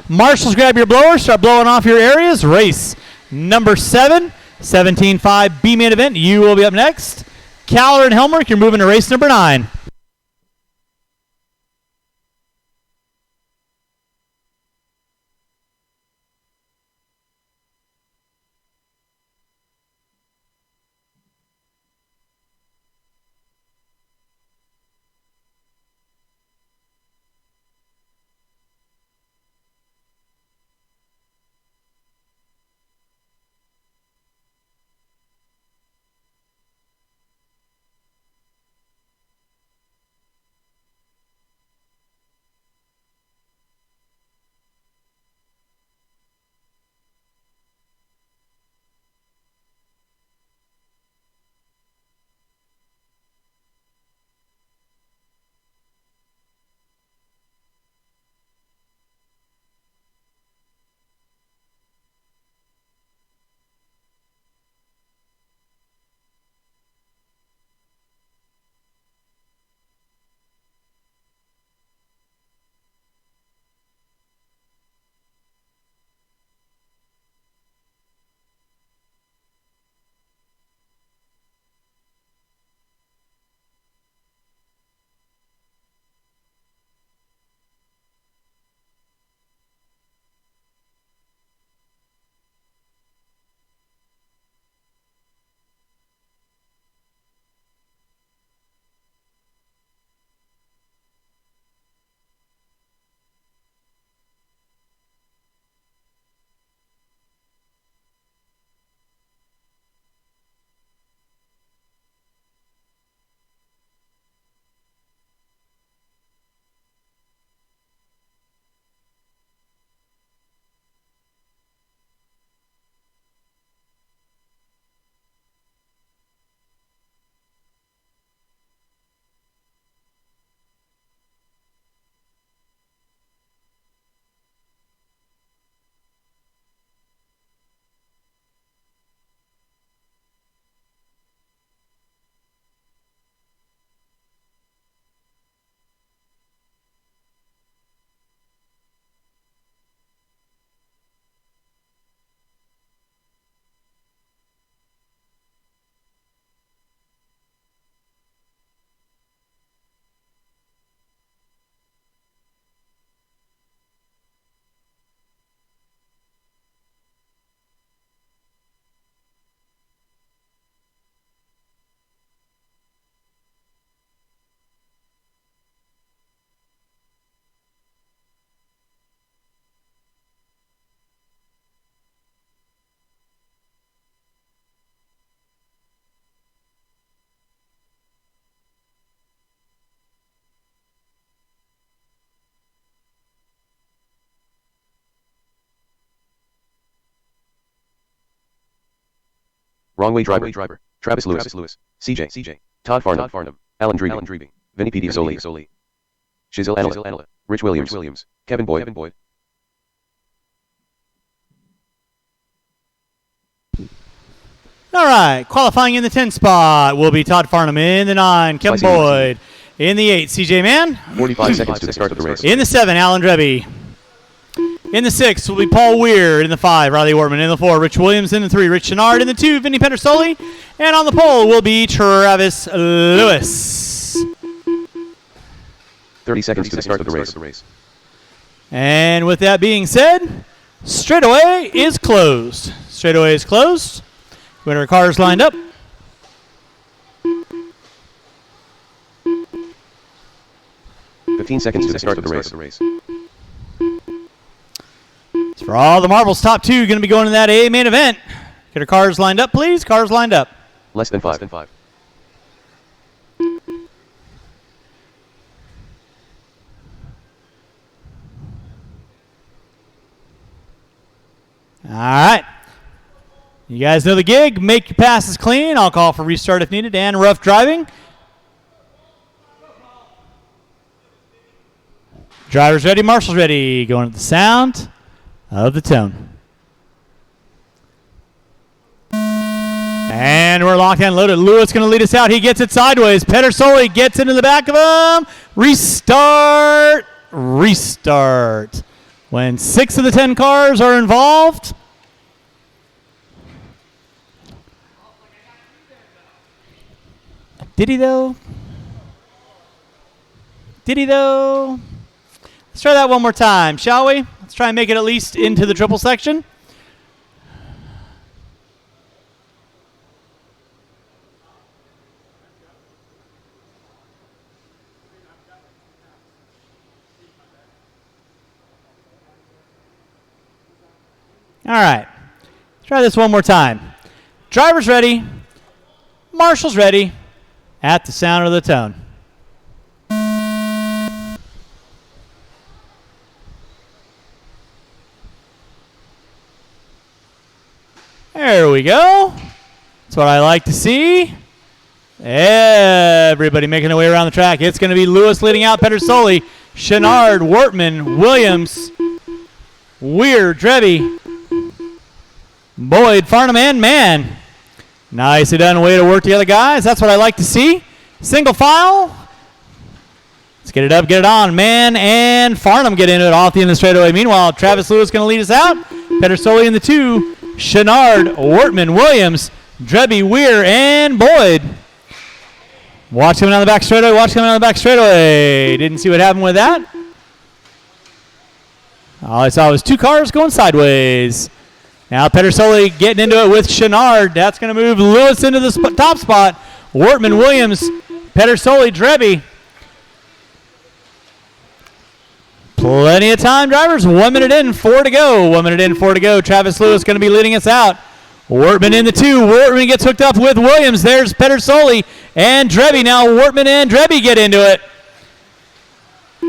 Marshals, grab your blower. Start blowing off your areas. Race number 7, 17.5 B main event. You will be up next. Caller and Helmrich, you're moving to race number 9. Wrong way driver. Travis Lewis. CJ. Todd Farnham. Alan Dreebing. Vinny Pediasoli. Shizel Anela. Rich Williams. Kevin Boyd. All right, qualifying in the 10 spot will be Todd Farnham. In the 9, Kevin Boyd. In the 8, CJ Mann. 45 seconds to the start of the race. In the 7, Alan Dreby. In the 6 will be Paul Weir. In the 5, Riley Wortman. In the 4, Rich Williams. In the 3, Rich Chenard. In the 2, Vinny Pedersoli. And on the pole will be Travis Lewis. 30 seconds to the start of the race. And with that being said, straightaway is closed. Winner cars lined up. $15 seconds to the start of the race. For all the marbles, top 2 going to be going to that A main event. Get our cars lined up, please. Cars lined up. Less than 5. All right. You guys know the gig. Make your passes clean. I'll call for restart if needed and rough driving. Drivers ready, marshals ready. Going at the sound of the tone. And we're locked and loaded. Lewis going to lead us out. He gets it sideways. Pedersoli gets into the back of him. Restart. Restart. When 6 of the 10 cars are involved. Did he though? Did he though? Let's try that one more time, shall we? Let's try and make it at least into the triple section. All right. Let's try this one more time. Drivers ready. Marshals ready. At the sound of the tone. There we go. That's what I like to see. Everybody making their way around the track. It's going to be Lewis leading out, Pedersoli, Chenard, Wortman, Williams, Weir, Drevy, Boyd, Farnham, and Mann. Nicely done. Way to work together, guys. That's what I like to see. Single file. Let's get it up, get it on. Mann and Farnham get into it off the end of the straightaway. Meanwhile, Travis Lewis going to lead us out. Pedersoli in the 2. Chenard, Wortman, Williams, Drevy, Weir, and Boyd. Watch coming down the back straightaway. Watch coming down the back straightaway. Didn't see what happened with that. All I saw was 2 cars going sideways. Now Pedersoli getting into it with Chenard. That's going to move Lewis into the top spot. Wortman, Williams, Pedersoli, Drevy. Plenty of time, drivers. 1 minute in, 4 to go. 1 minute in, 4 to go. Travis Lewis going to be leading us out. Wortman in the 2. Wortman gets hooked up with Williams. There's Pedersoli and Drevy. Now Wortman and Drevy get into it.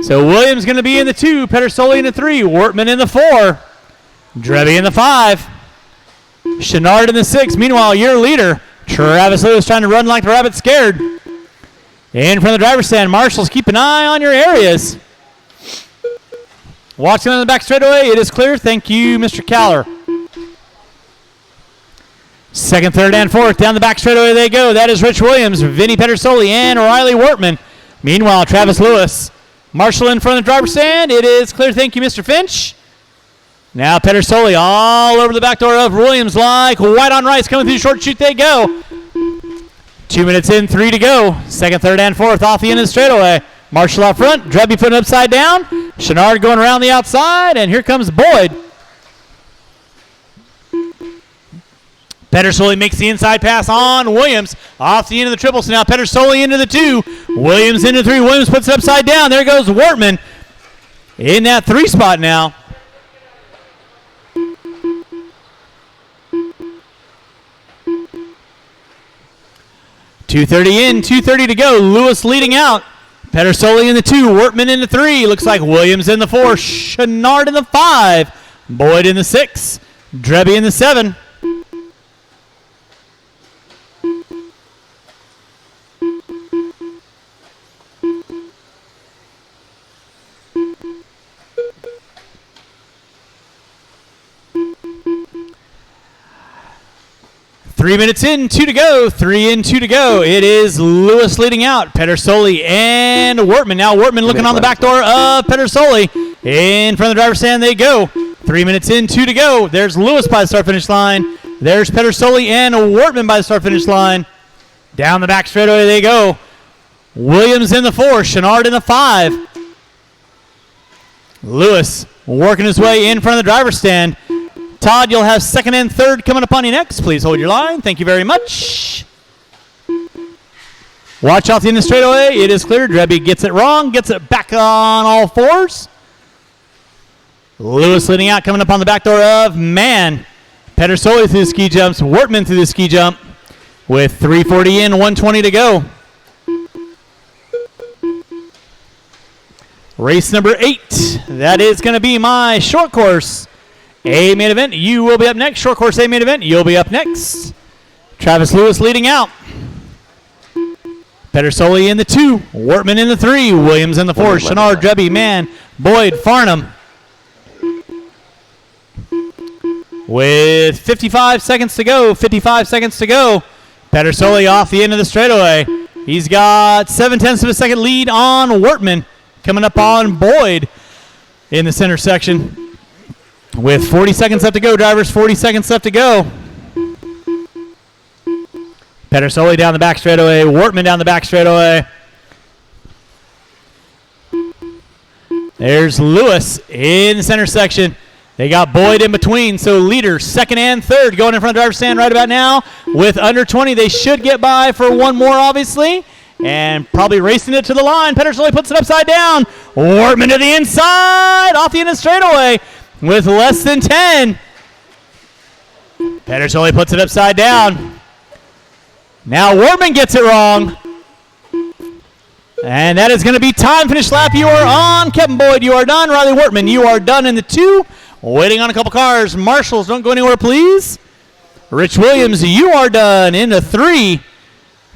So Williams going to be in the 2. Pedersoli in the 3. Wortman in the 4. Drevy in the 5. Chenard in the 6. Meanwhile, your leader, Travis Lewis, trying to run like the rabbit scared. In front of the driver's stand. Marshals, keep an eye on your areas. Watching on the back straightaway, it is clear. Thank you, Mr. Caller. 2nd, 3rd, and 4th. Down the back straightaway they go. That is Rich Williams, Vinny Pedersoli, and Riley Wortman. Meanwhile, Travis Lewis. Marshall in front of the driver's stand. It is clear. Thank you, Mr. Finch. Now Pedersoli all over the back door of Williams like white on rice. Coming through the short chute they go. 2 minutes in, 3 to go. 2nd, 3rd, and 4th off the end of the straightaway. Marshall out front. Drevy putting it upside down. Chenard going around the outside. And here comes Boyd. Pedersoli makes the inside pass on Williams. Off the end of the triple. So now Pedersoli into the 2. Williams into 3. Williams puts it upside down. There goes Wortman in that 3 spot now. .230 in, 2:30 to go. Lewis leading out. Pedersoli in the 2. Wortman in the 3. Looks like Williams in the 4. Chenard in the 5. Boyd in the 6. Drevy in the 7. Three minutes in, 2 to go. 3 in, 2 to go. It is Lewis leading out. Pedersoli and Wortman. Now Wortman looking on the back door of Pedersoli. In front of the driver's stand they go. 3 minutes in, 2 to go. There's Lewis by the start-finish line. There's Pedersoli and Wortman by the start-finish line. Down the back straightaway they go. Williams in the 4. Chenard in the 5. Lewis working his way in front of the driver's stand. Todd, you'll have 2nd and 3rd coming upon you next. Please hold your line. Thank you very much. Watch out the end of the straightaway. It is clear. Drevy gets it wrong. Gets it back on all 4s. Lewis leading out, coming up on the back door of Mann. Pedersoli through the ski jumps. Wortman through the ski jump. With 3:40 in, 1:20 to go. Race number 8. That is going to be my short course. A main event, you will be up next. Short course A main event, you'll be up next. Travis Lewis leading out. Pedersoli in the 2, Wortman in the 3, Williams in the 4, Chenard, Drebby, Mann, Boyd, Farnham. With 55 seconds to go, Pedersoli off the end of the straightaway. He's got 0.7 of a second lead on Wortman. Coming up on Boyd in the center section. With 40 seconds left to go, drivers, 40 seconds left to go. Pedersoli down the back straightaway, Wortman down the back straightaway. There's Lewis in the center section. They got Boyd in between, so leaders, second and third, going in front of the driver's stand right about now. With under 20, they should get by for one more, obviously. And probably racing it to the line. Pedersoli puts it upside down. Wortman to the inside, off the end of the straightaway with less than 10. Pedersoli puts it upside down. Now Wortman gets it wrong. And that is going to be time. Finish lap. You are on. Kevin Boyd, you are done. Riley Wortman, you are done in the 2. Waiting on a couple cars. Marshals, don't go anywhere, please. Rich Williams, you are done in the 3.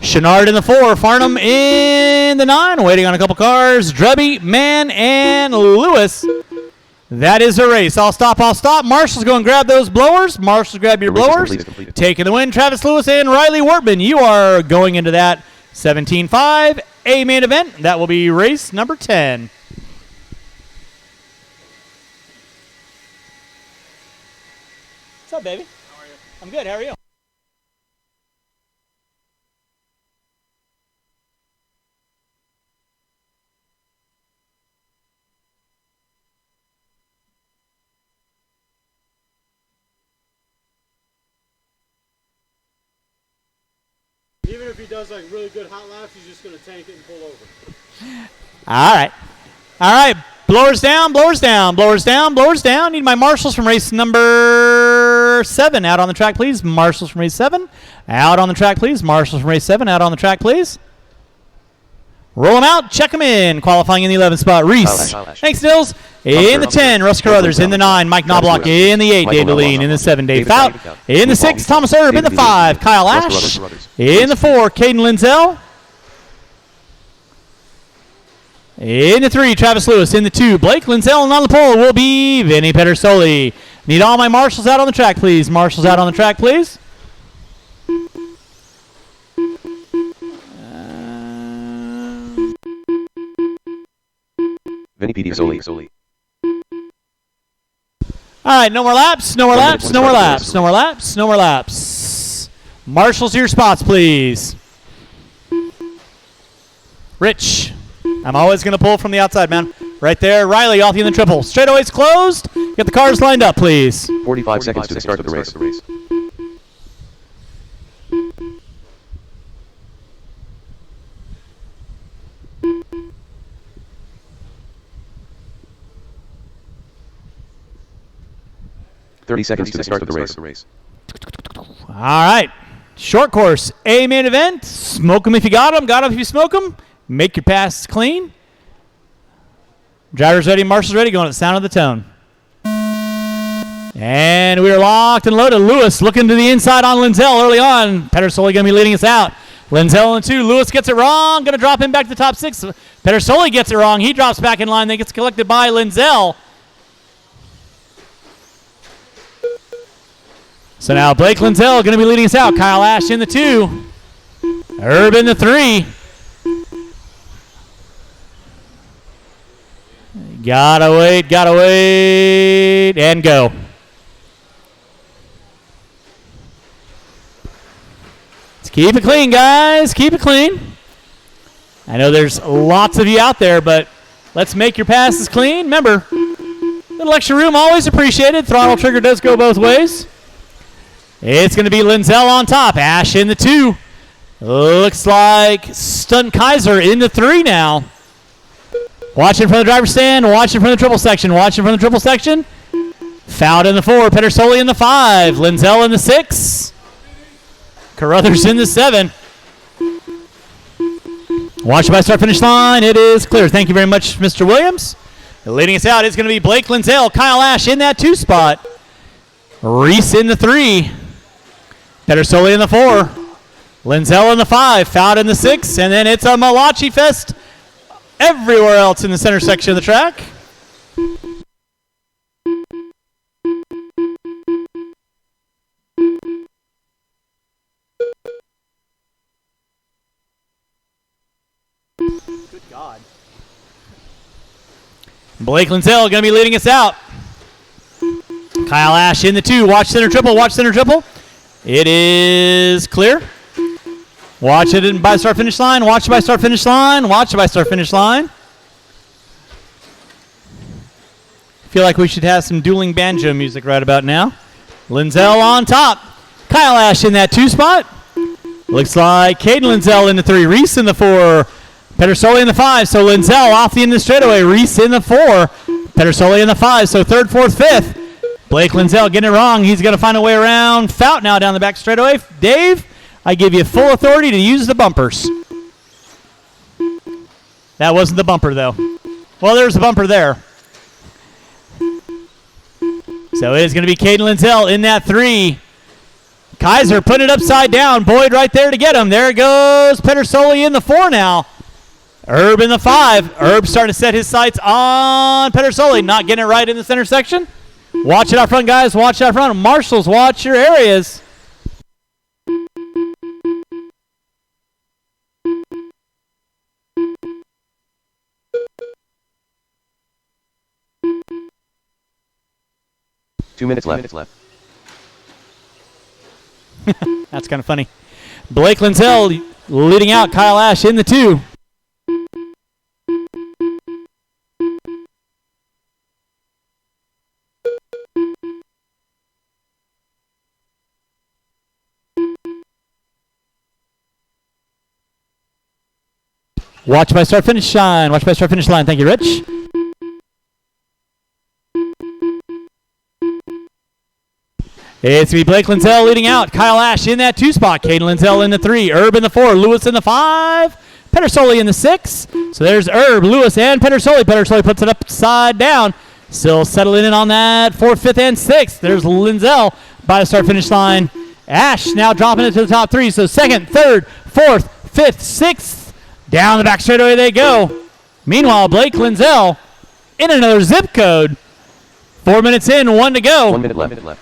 Chenard in the 4. Farnham in the 9. Waiting on a couple cars. Drebby, Mann, and Lewis. That is a race. I'll stop. Marshals, go and grab those blowers. Marshals, grab your blowers. Completed. Taking the win, Travis Lewis and Riley Wortman. You are going into that 17.5 A main event. That will be race number 10. What's up, baby? How are you? I'm good. How are you? Even if he does like really good hot laps, he's just going to tank it and pull over. All right. Blowers down. Need my marshals from race number 7 out on the track, please. Marshals from race 7 out on the track, please. Marshals from race 7 out on the track, please. Roll them out. Check them in. Qualifying in the 11th spot, Reese. Thanks, Nils. In the 10, Russ Carruthers. In the 9, Mike Knobloch. In the 8, Dave Deline. In the 7, Dave Fout. In the 6, Thomas Erb. In the 5, Kyle Ash. In the 4, Caden Lindsell. In the 3, Travis Lewis. In the 2, Blake Lindsell. And on the pole will be Vinny Pedersoli. Need all my marshals out on the track, please. Marshals out on the track, please. Vinny Pedersoli. All right, no more laps. Marshals to your spots, please. Rich. I'm always going to pull from the outside, man. Right there. Riley off you in the triple. Straightaway's closed. Get the cars lined up, please. 45 seconds to the start of the race. 30 seconds to the start of the race. All right. Short course. A main event. Smoke them if you got them. Got them if you smoke them. Make your passes clean. Drivers ready. Marshals ready. Going to the sound of the tone. And we are locked and loaded. Lewis looking to the inside on Lindsell early on. Pedersoli going to be leading us out. Lindsell in 2. Lewis gets it wrong. Going to drop him back to the top 6. Pedersoli gets it wrong. He drops back in line. Then gets collected by Lindsell. So now Blake Lindsell going to be leading us out. Kyle Ash in the 2. Herb in the 3. Gotta wait, and go. Let's keep it clean, guys. Keep it clean. I know there's lots of you out there, but let's make your passes clean. Remember, little extra room always appreciated. Throttle trigger does go both ways. It's going to be Lindsell on top. Ash in the 2. Looks like Stunt Kaiser in the 3 now. Watching from the driver's stand. Watching from the triple section. Fout in the 4. Pedersoli in the 5. Lindsell in the 6. Carruthers in the 7. Watching by start-finish line. It is clear. Thank you very much, Mr. Williams. Leading us out is going to be Blake Lindsell. Kyle Ash in that 2 spot. Reese in the 3. Pedersoli in the 4. Linzel in the 5. Fout in the 6. And then it's a Malachi Fest everywhere else in the center section of the track. Good God. Blake Linzel going to be leading us out. Kyle Ash in the 2. Watch center triple. Watch center triple. It is clear. Watch it by start finish line. Watch it by start finish line. Watch it by start finish line. Feel like we should have some dueling banjo music right about now. Linzel on top. Kyle Ash in that 2 spot. Looks like Caden Linzel in the 3. Reese in the 4. Pedersoli in the 5. So Linzel off the end of the straightaway. Reese in the 4. Pedersoli in the 5. So 3rd, 4th, 5th. Blake Linzel getting it wrong. He's going to find a way around. Fout now down the back straightaway. Dave, I give you full authority to use the bumpers. That wasn't the bumper, though. Well, there's a bumper there. So it is going to be Caden Linzel in that 3. Kaiser putting it upside down. Boyd right there to get him. There goes Pedersoli in the 4 now. Herb in the 5. Herb starting to set his sights on Pedersoli. Not getting it right in the center section. Watch it out front, guys. Watch it out front. Marshals, watch your areas. Two minutes left. That's kind of funny. Blake Linzel leading out. Kyle Ash in the 2. Watch by start finish line. Watch by start finish line. Thank you, Rich. It's going to be Blake Linzel leading out. Kyle Ash in that 2 spot. Caden Linzel in the 3. Herb in the 4. Lewis in the 5. Pedersoli in the 6. So there's Herb, Lewis, and Pedersoli. Pedersoli puts it upside down. Still settling in on that 4th, 5th, and 6th. There's Linzel by the start finish line. Ash now dropping it to the top 3. So 2nd, 3rd, 4th, 5th, 6th. Down the back straightaway they go. Meanwhile, Blake Linzel in another zip code. 4 minutes in, 1 to go. 1 minute left.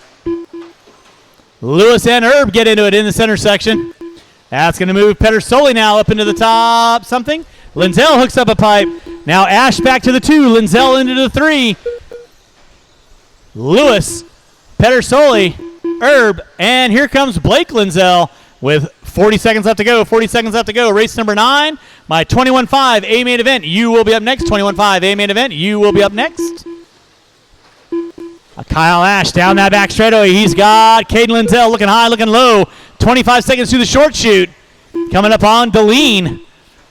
Lewis and Herb get into it in the center section. That's going to move Pedersoli now up into the top something. Linzel hooks up a pipe. Now Ash back to the 2. Linzel into the 3. Lewis, Pedersoli, Herb, and here comes Blake Linzel with 40 seconds left to go. 40 seconds left to go. Race number 9. My 21.5 A main event. You will be up next. 21.5 A main event. You will be up next. Kyle Ash down that back straightaway. He's got Caden Linzel looking high, looking low. 25 seconds through the short shoot. Coming up on Deline.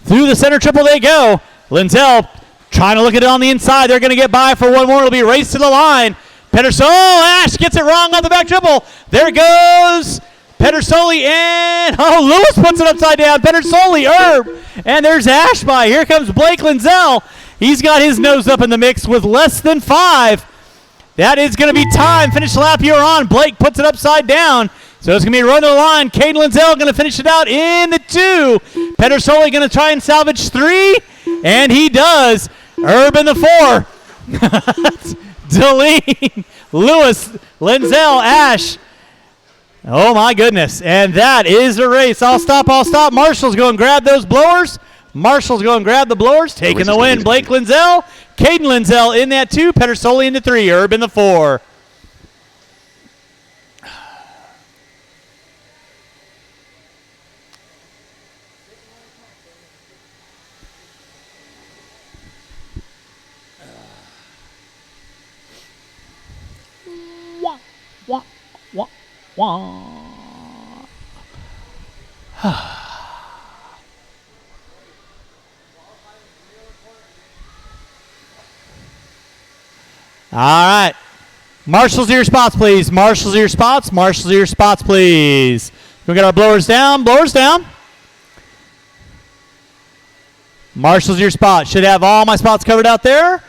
Through the center triple they go. Linzel trying to look at it on the inside. They're going to get by for one more. It'll be a race to the line. Pedersoli. Oh, Ash gets it wrong on the back triple. There goes Pedersoli and Lewis puts it upside down. Pedersoli, Herb, and there's Ash by. Here comes Blake Linzel. He's got his nose up in the mix with less than 5. That is going to be time. Finish lap you're on. Blake puts it upside down. So it's going to be a run to the line. Caden Linzel going to finish it out in the 2. Pedersoli going to try and salvage 3. And he does. Herb in the 4. Deline, Lewis, Linzel, Ash. Oh, my goodness. And that is the race. I'll stop. Marshall's go and grab those blowers. Marshall's go and grab the blowers. Taking the win. Blake Linzel. Caden Linzel in that 2. Pedersoli in the 3. Herb in the 4. All right. Marshals to your spots, please. Marshals to your spots. Marshals to your spots, please. Can we get our blowers down? Blowers down. Marshals to your spot. Should have all my spots covered out there.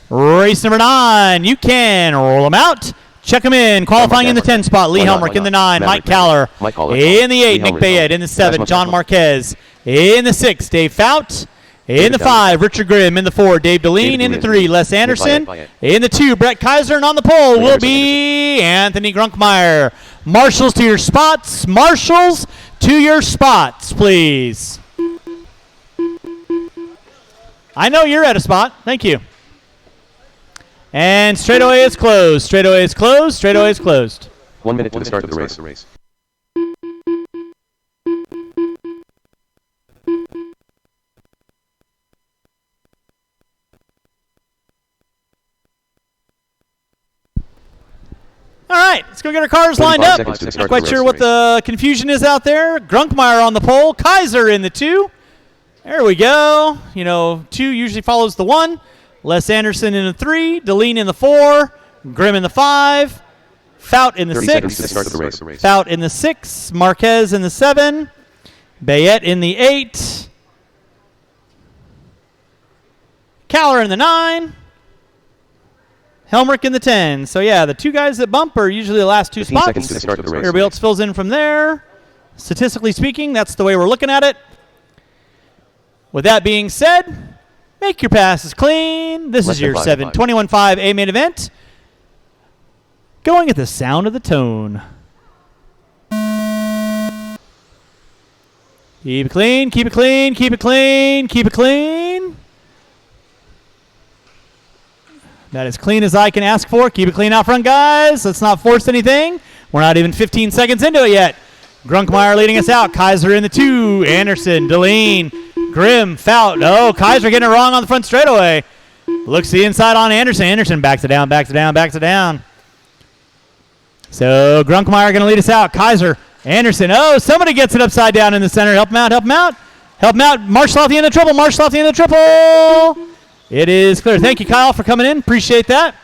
Race number 9. You can roll them out. Check him in. Qualifying in the 10 spot. Lee Helmrich in the 9. Mike Caller. In the 8. Nick Bayette. In the 7. John Marquez. In the 6. Dave Fout. In the 5, Richard Grimm. In the 4, Dave Deline. In the 3, Les Anderson. In the 2, Brett Kaiser. And on the pole will be Anthony Grunkmeyer. Marshals to your spots. Marshals to your spots, please. I know you're at a spot. Thank you. And straightaway is closed. Straightaway is closed. Straightaway is closed. 1 minute to the start of the race. All right, let's go get our cars lined up. Not quite sure what the confusion is out there. Grunkmeyer on the pole. Kaiser in the 2. There we go. 2 usually follows the 1. Les Anderson in the 3. Deline in the 4. Grimm in the 5. Fout in the 6. Fout in the 6. Marquez in the 7. Bayette in the 8. Caller in the 9. Helmrich in the 10. So, yeah, the 2 guys that bump are usually the last 2 spots. Everybody else fills in from there. Statistically speaking, that's the way we're looking at it. With that being said, make your passes clean. This is your 21.5 A main event. Going at the sound of the tone. Keep it clean, keep it clean, keep it clean, keep it clean. That is clean as I can ask for. Keep it clean out front, guys. Let's not force anything. We're not even 15 seconds into it yet. Grunkmeyer leading us out. Kaiser in the 2. Anderson, Deline, Grimm, Fout. Oh, Kaiser getting it wrong on the front straightaway. Looks the inside on Anderson. Anderson backs it down, backs it down, backs it down. So Grunkmeyer going to lead us out. Kaiser, Anderson. Oh, somebody gets it upside down in the center. Help him out, help him out. Help him out. Marshall off the end of the triple. Marshall off the end of the triple. It is clear. Thank you, Kyle, for coming in. Appreciate that.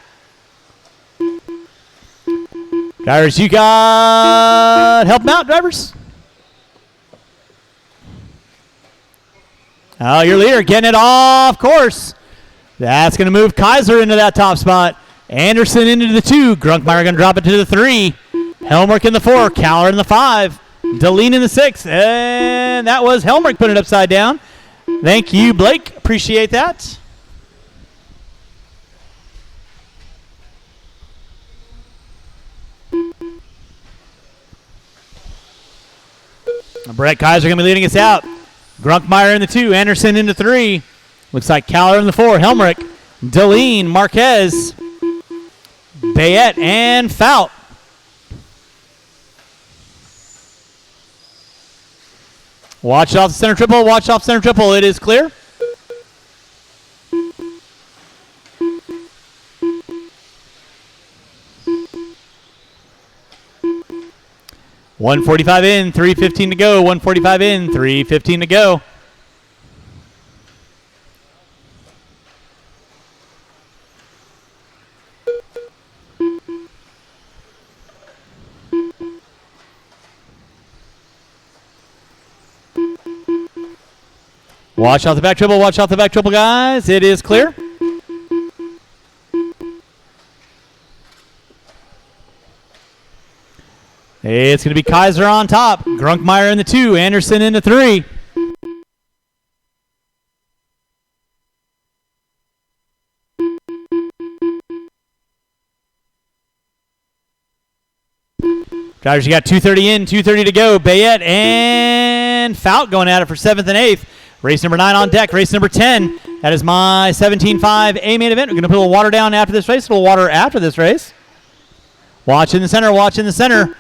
Drivers, you got help them out, drivers. Oh, your leader getting it off course. That's going to move Kaiser into that top spot. Anderson into the 2. Grunkmeyer going to drop it to the 3. Helmrich in the 4. Caller in the 5. Deline in the 6. And that was Helmrich putting it upside down. Thank you, Blake. Appreciate that. Brett Kaiser going to be leading us out. Grunkmeyer in the 2. Anderson in the 3. Looks like Caller in the 4. Helmrich, Deline, Marquez, Bayette, and Fout. Watch off the center triple. Watch off center triple. It is clear. .145 in, 3:15 to go. 145 in, 3:15 to go. Watch out the back triple. Watch out the back triple, guys. It is clear. It's going to be Kaiser on top. Grunkmeyer in the 2. Anderson in the 3. Drivers, you got 2:30 in, 2:30 to go. Bayette and Fout going at it for 7th and 8th. Race number 9 on deck. Race number 10. That is my 17.5 A main event. We're going to put a little water down after this race. A little water after this race. Watch in the center. Watch in the center.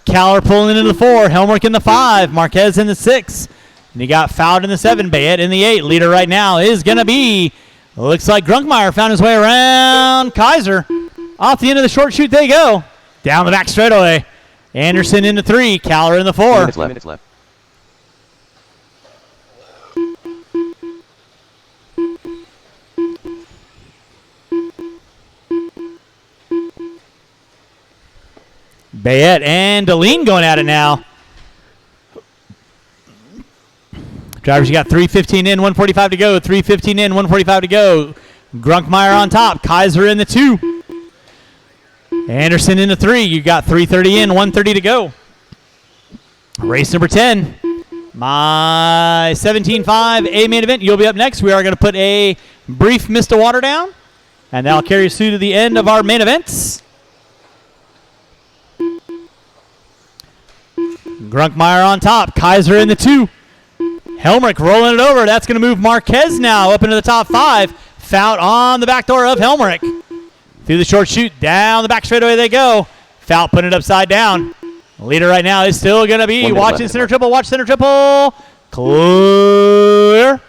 Caller pulling into the 4. Helmrich in the 5. Marquez in the 6. And you got Fout in the 7. Bayette in the 8. Leader right now is going to be, looks like Grunkmeyer found his way around Kaiser. Off the end of the short chute they go. Down the back straightaway. Anderson in the 3. Caller in the 4. Minutes left. Bayette and Deline going at it now. Drivers, you got 3:15 in, 145 to go. 3:15 in, 145 to go. Grunkmeyer on top. Kaiser in the 2. Anderson into 3. You got 3:30 in, 1:30 to go. Race number 10. My 17.5 A main event. You'll be up next. We are going to put a brief mist of water down, and that'll carry us through to the end of our main events. Grunkmeyer on top. Kaiser in the 2. Helmrich rolling it over. That's going to move Marquez now up into the top 5. Fout on the back door of Helmrich. Through the short chute. Down the back straightaway they go. Fout putting it upside down. Leader right now is still going to be watching center triple. Watch center triple. Clear.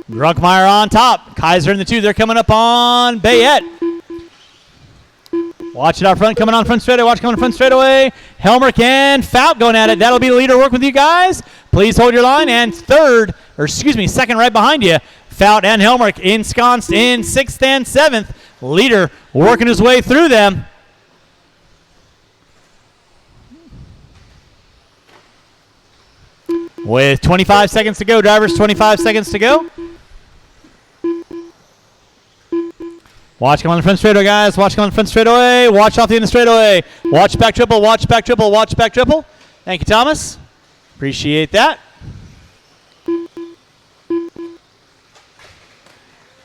Grunkmeyer on top. Kaiser in the 2. They're coming up on Bayette. Watch it out front. Coming on front straightaway. Watch coming front straightaway. Helmrich and Fout going at it. That'll be the leader working with you guys. Please hold your line. And second right behind you. Fout and Helmrich ensconced in 6th and 7th. Leader working his way through them. With 25 seconds to go, drivers, 25 seconds to go. Watch come on the front straightaway, guys. Watch come on the front straightaway. Watch off the end of the straightaway. Watch back triple, watch back triple, watch back triple. Thank you, Thomas. Appreciate that.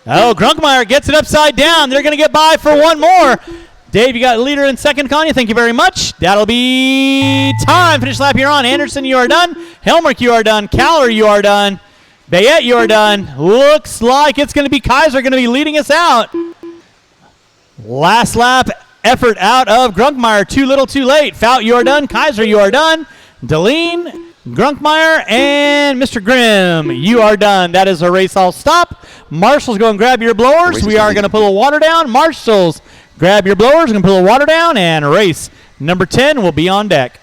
Oh, Grunkmeyer gets it upside down. They're going to get by for one more. Dave, you got leader in second, Kanye. Thank you very much. That'll be time. Finish lap, you're on. Anderson, you are done. Helmrich, you are done. Caller, you are done. Bayette, you are done. Looks like it's going to be Kaiser going to be leading us out. Last lap effort out of Grunkmeyer. Too little, too late. Fout, you are done. Kaiser, you are done. Deline, Grunkmeyer, and Mr. Grimm, you are done. That is a race all stop. Marshall's going to grab your blowers. We are going to pull the water down. Marshall's grab your blowers. Going to pull the water down, and race number 10 will be on deck.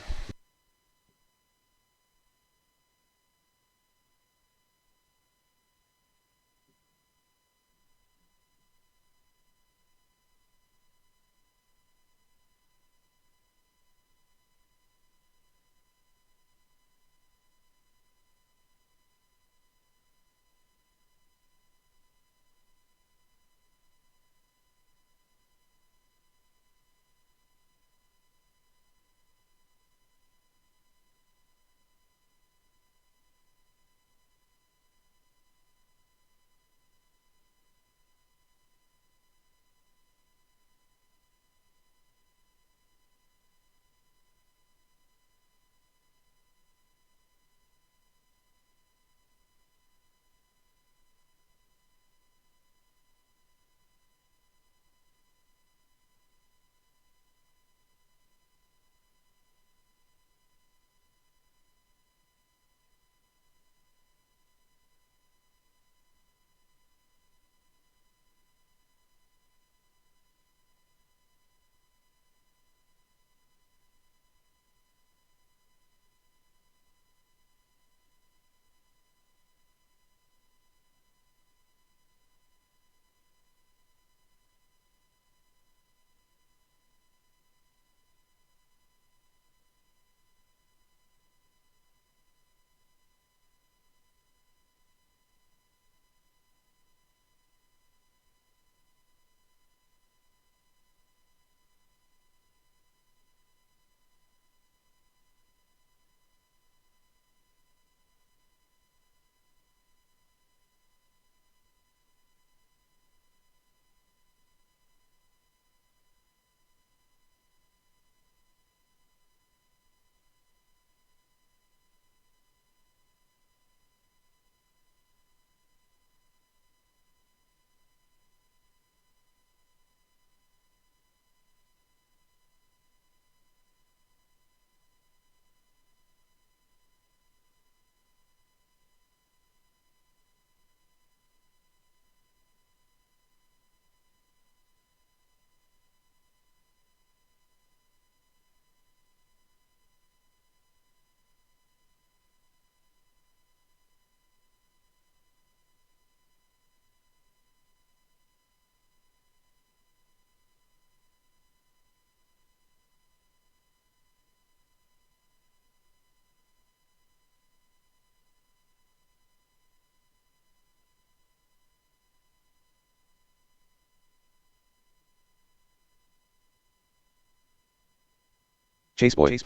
Chase Boyd.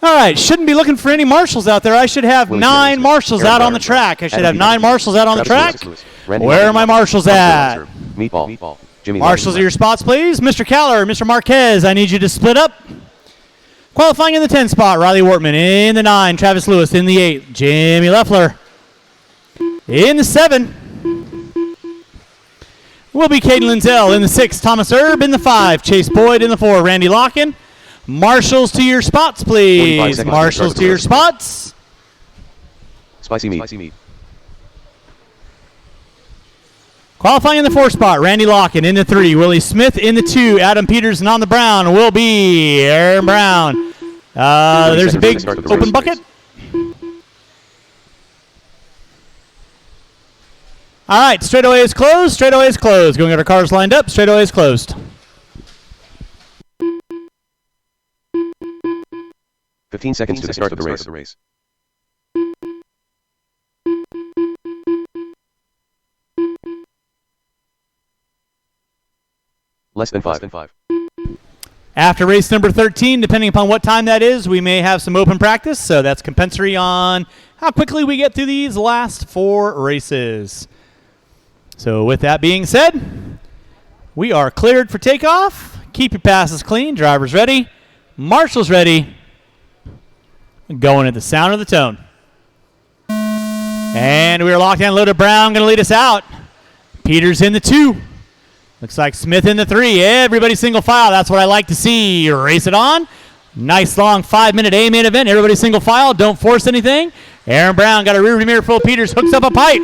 All right, shouldn't be looking for any marshals out there. I should have Willie 9 Smith. marshals Aaron out on Brown. the track. I should Adam have 9 Peters. marshals out on the Travis track. Lewis. Randy Where are Martin. my marshals Mark at? Lancer. Meatball. Jimmy Marshals Martin. at your spots, please. Mr. Caller, Mr. Marquez, I need you to split up. Qualifying in the 10 spot, Riley Wortman. In the 9, Travis Lewis. In the 8, Jimmy Leffler. In the 7, will be Caden Lindsell. In the 6, Thomas Erb. In the 5, Chase Boyd. In the 4, Randy Locken. Marshals to your spots, 45 please. seconds. Marshals to your spots. Spicy meat. Qualifying in the 4 spot, Randy Locken. In the 3, Willie Smith. In the 2, Adam Peters. And on the brown will be Aaron Brown. There's a big open bucket. All right, straightaway is closed. Straightaway is closed. Going to our cars lined up. Straightaway is closed. 15 seconds to the start of the race. Less than 5. After race number 13, depending upon what time that is, we may have some open practice. So that's compensatory on how quickly we get through these last 4 races. So with that being said, we are cleared for takeoff. Keep your passes clean. Drivers ready. Marshals ready. Going at the sound of the tone. And we are locked and loaded. Brown going to lead us out. Peters in the 2. Looks like Smith in the 3. Everybody single file. That's what I like to see. Race it on. Nice long 5-minute A-main event. Everybody single file. Don't force anything. Aaron Brown got a rear mirror full. Peters hooks up a pipe.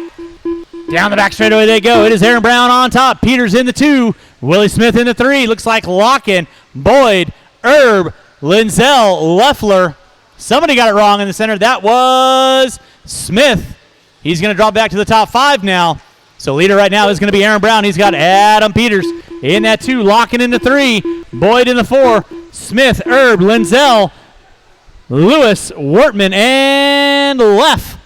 Down the back straightaway they go. It is Aaron Brown on top. Peters in the 2. Willie Smith in the 3. Looks like Locken, Boyd, Erb, Lindsell, Leffler. Somebody got it wrong in the center. That was Smith. He's going to drop back to the top 5 now. So leader right now is going to be Aaron Brown. He's got Adam Peters in that 2. Locken in the 3. Boyd in the 4. Smith, Erb, Lindsell, Lewis, Wortman, and Leff.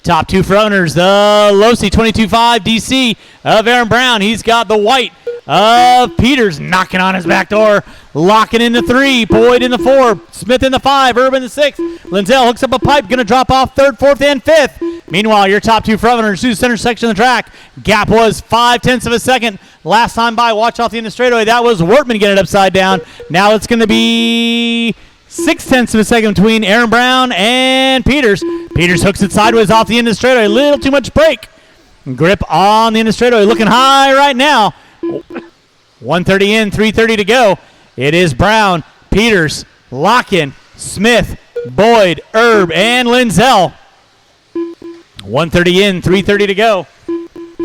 Top 2 frontrunners, the Losi 22.5 DC of Aaron Brown. He's got the white of Peters knocking on his back door. Locking in the 3, Boyd in the 4, Smith in the 5, Erb in the 6. Lindsell hooks up a pipe, going to drop off 3rd, 4th, and 5th. Meanwhile, your top 2 frontrunners to the center section of the track. Gap was 0.5 of a second. Last time by, watch off the end of the straightaway. That was Wortman getting it upside down. Now it's going to be 0.6 of a second between Aaron Brown and Peters. Peters hooks it sideways off the end of the straightaway. A little too much brake. Grip on the end of the straightaway. Looking high right now. 1:30 in, 3:30 to go. It is Brown, Peters, Locken, Smith, Boyd, Erb, and Lindsell. 1:30 in, 3:30 to go.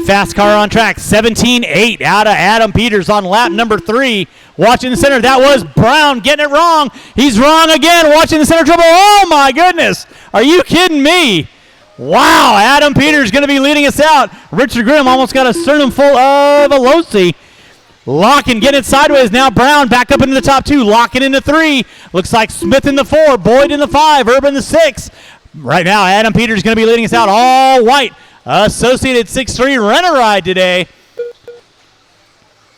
Fast car on track, 17.8 out of Adam Peters on lap number 3. Watching the center, that was Brown getting it wrong. He's wrong again, watching the center triple. Oh my goodness, are you kidding me? Wow, Adam Peters going to be leading us out. Richard Grimm almost got a sternum full of a Losi. Locken getting it sideways. Now Brown back up into the top 2. Locken in the 3. Looks like Smith in the 4. Boyd in the 5. Erb in the 6. Right now, Adam Peters going to be leading us out. All white. Associated 6-3 Renner ride today.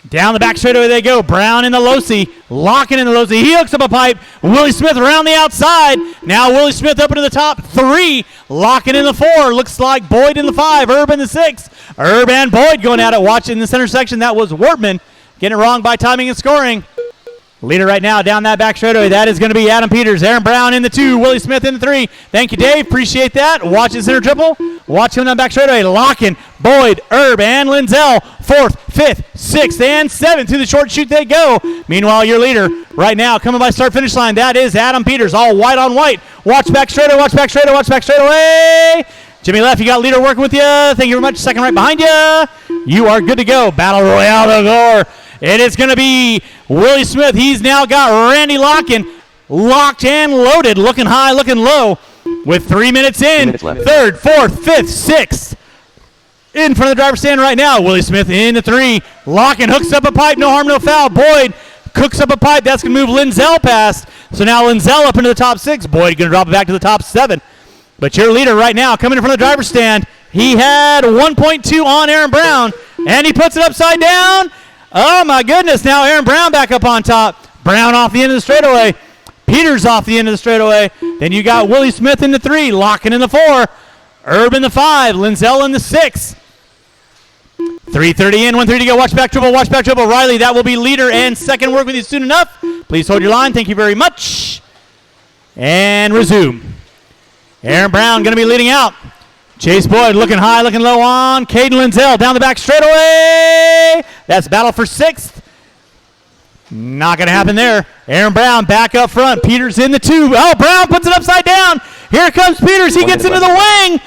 Down the back straightaway they go. Brown in the Losi. Locken in the Losi. He hooks up a pipe. Willie Smith around the outside. Now Willie Smith up into the top 3. Locken in the 4. Looks like Boyd in the 5. Erb in the 6. Erb and Boyd going at it. Watch in the center section. That was Wortman. Getting it wrong by timing and scoring. Leader right now down that back straightaway. That is going to be Adam Peters. Aaron Brown in the 2. Willie Smith in the 3. Thank you, Dave. Appreciate that. Watch the center triple. Watch him down back straightaway. Locken, Boyd, Erb, and Lindsell. 4th, 5th, 6th, and 7th. To the short chute they go. Meanwhile, your leader right now coming by start-finish line. That is Adam Peters. All white on white. Watch back straightaway. Watch back straightaway. Watch back straightaway. Jimmy Leff, you got leader working with you. Thank you very much. Second right behind you. You are good to go. Battle Royale to gore. It is going to be Willie Smith. He's now got Randy Locken locked and loaded. Looking high, looking low. With 3 minutes in. 3rd, 4th, 5th, 6th. In front of the driver's stand right now. Willie Smith in the 3. Locken hooks up a pipe. No harm, no foul. Boyd cooks up a pipe. That's going to move Lindsell past. So now Lindsell up into the top 6. Boyd going to drop it back to the top 7. But your leader right now coming in front of the driver's stand. He had 1.2 on Aaron Brown. And he puts it upside down. Oh, my goodness. Now Aaron Brown back up on top. Brown off the end of the straightaway. Peters off the end of the straightaway. Then you got Willie Smith in the 3, Locking in the 4. Herb in the 5, Linzel in the 6. 3:30 in, 1:30 to go. Watch back triple, watch back triple. Riley, that will be leader and second. Work with you soon enough. Please hold your line. Thank you very much. And resume. Aaron Brown going to be leading out. Chase Boyd looking high, looking low on Caden Linzel. Down the back straightaway. That's battle for 6th. Not going to happen there. Aaron Brown back up front. Peters in the 2. Oh, Brown puts it upside down. Here comes Peters. He gets into the wing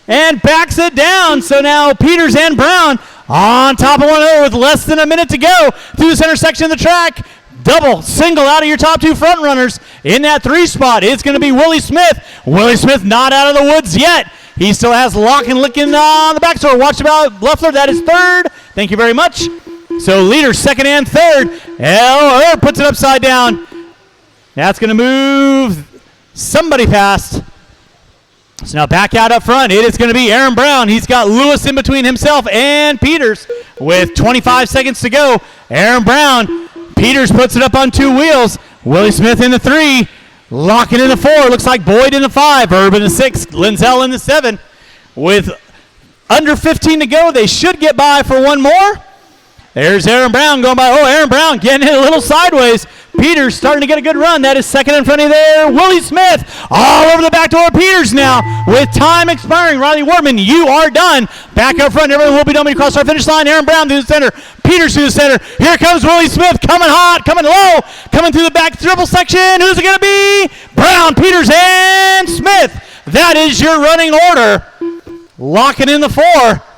and backs it down. So now Peters and Brown on top of one another with less than a minute to go through the center section of the track. Double, single out of your top 2 front runners. In that 3 spot, it's going to be Willie Smith. Willie Smith not out of the woods yet. He still has Lock and Licking on the back. So watch about Leffler. That is 3rd. Thank you very much. So leader, 2nd and 3rd. Herb puts it upside down. That's going to move somebody past. So now back out up front, it is going to be Aaron Brown. He's got Lewis in between himself and Peters with 25 seconds to go. Aaron Brown, Peters puts it up on 2 wheels. Willie Smith in the 3, Locking in the 4. Looks like Boyd in the 5, Herb in the 6, Linzel in the 7. With under 15 to go, they should get by for one more. There's Aaron Brown going by. Oh, Aaron Brown getting it a little sideways. Peters starting to get a good run. That is 2nd in front of you there. Willie Smith all over the back door. Peters now with time expiring. Riley Wardman, you are done. Back up front. Everyone will be done when you cross our finish line. Aaron Brown through the center. Peters through the center. Here comes Willie Smith coming hot, coming low, coming through the back triple section. Who's it going to be? Brown, Peters, and Smith. That is your running order. Locking in the 4.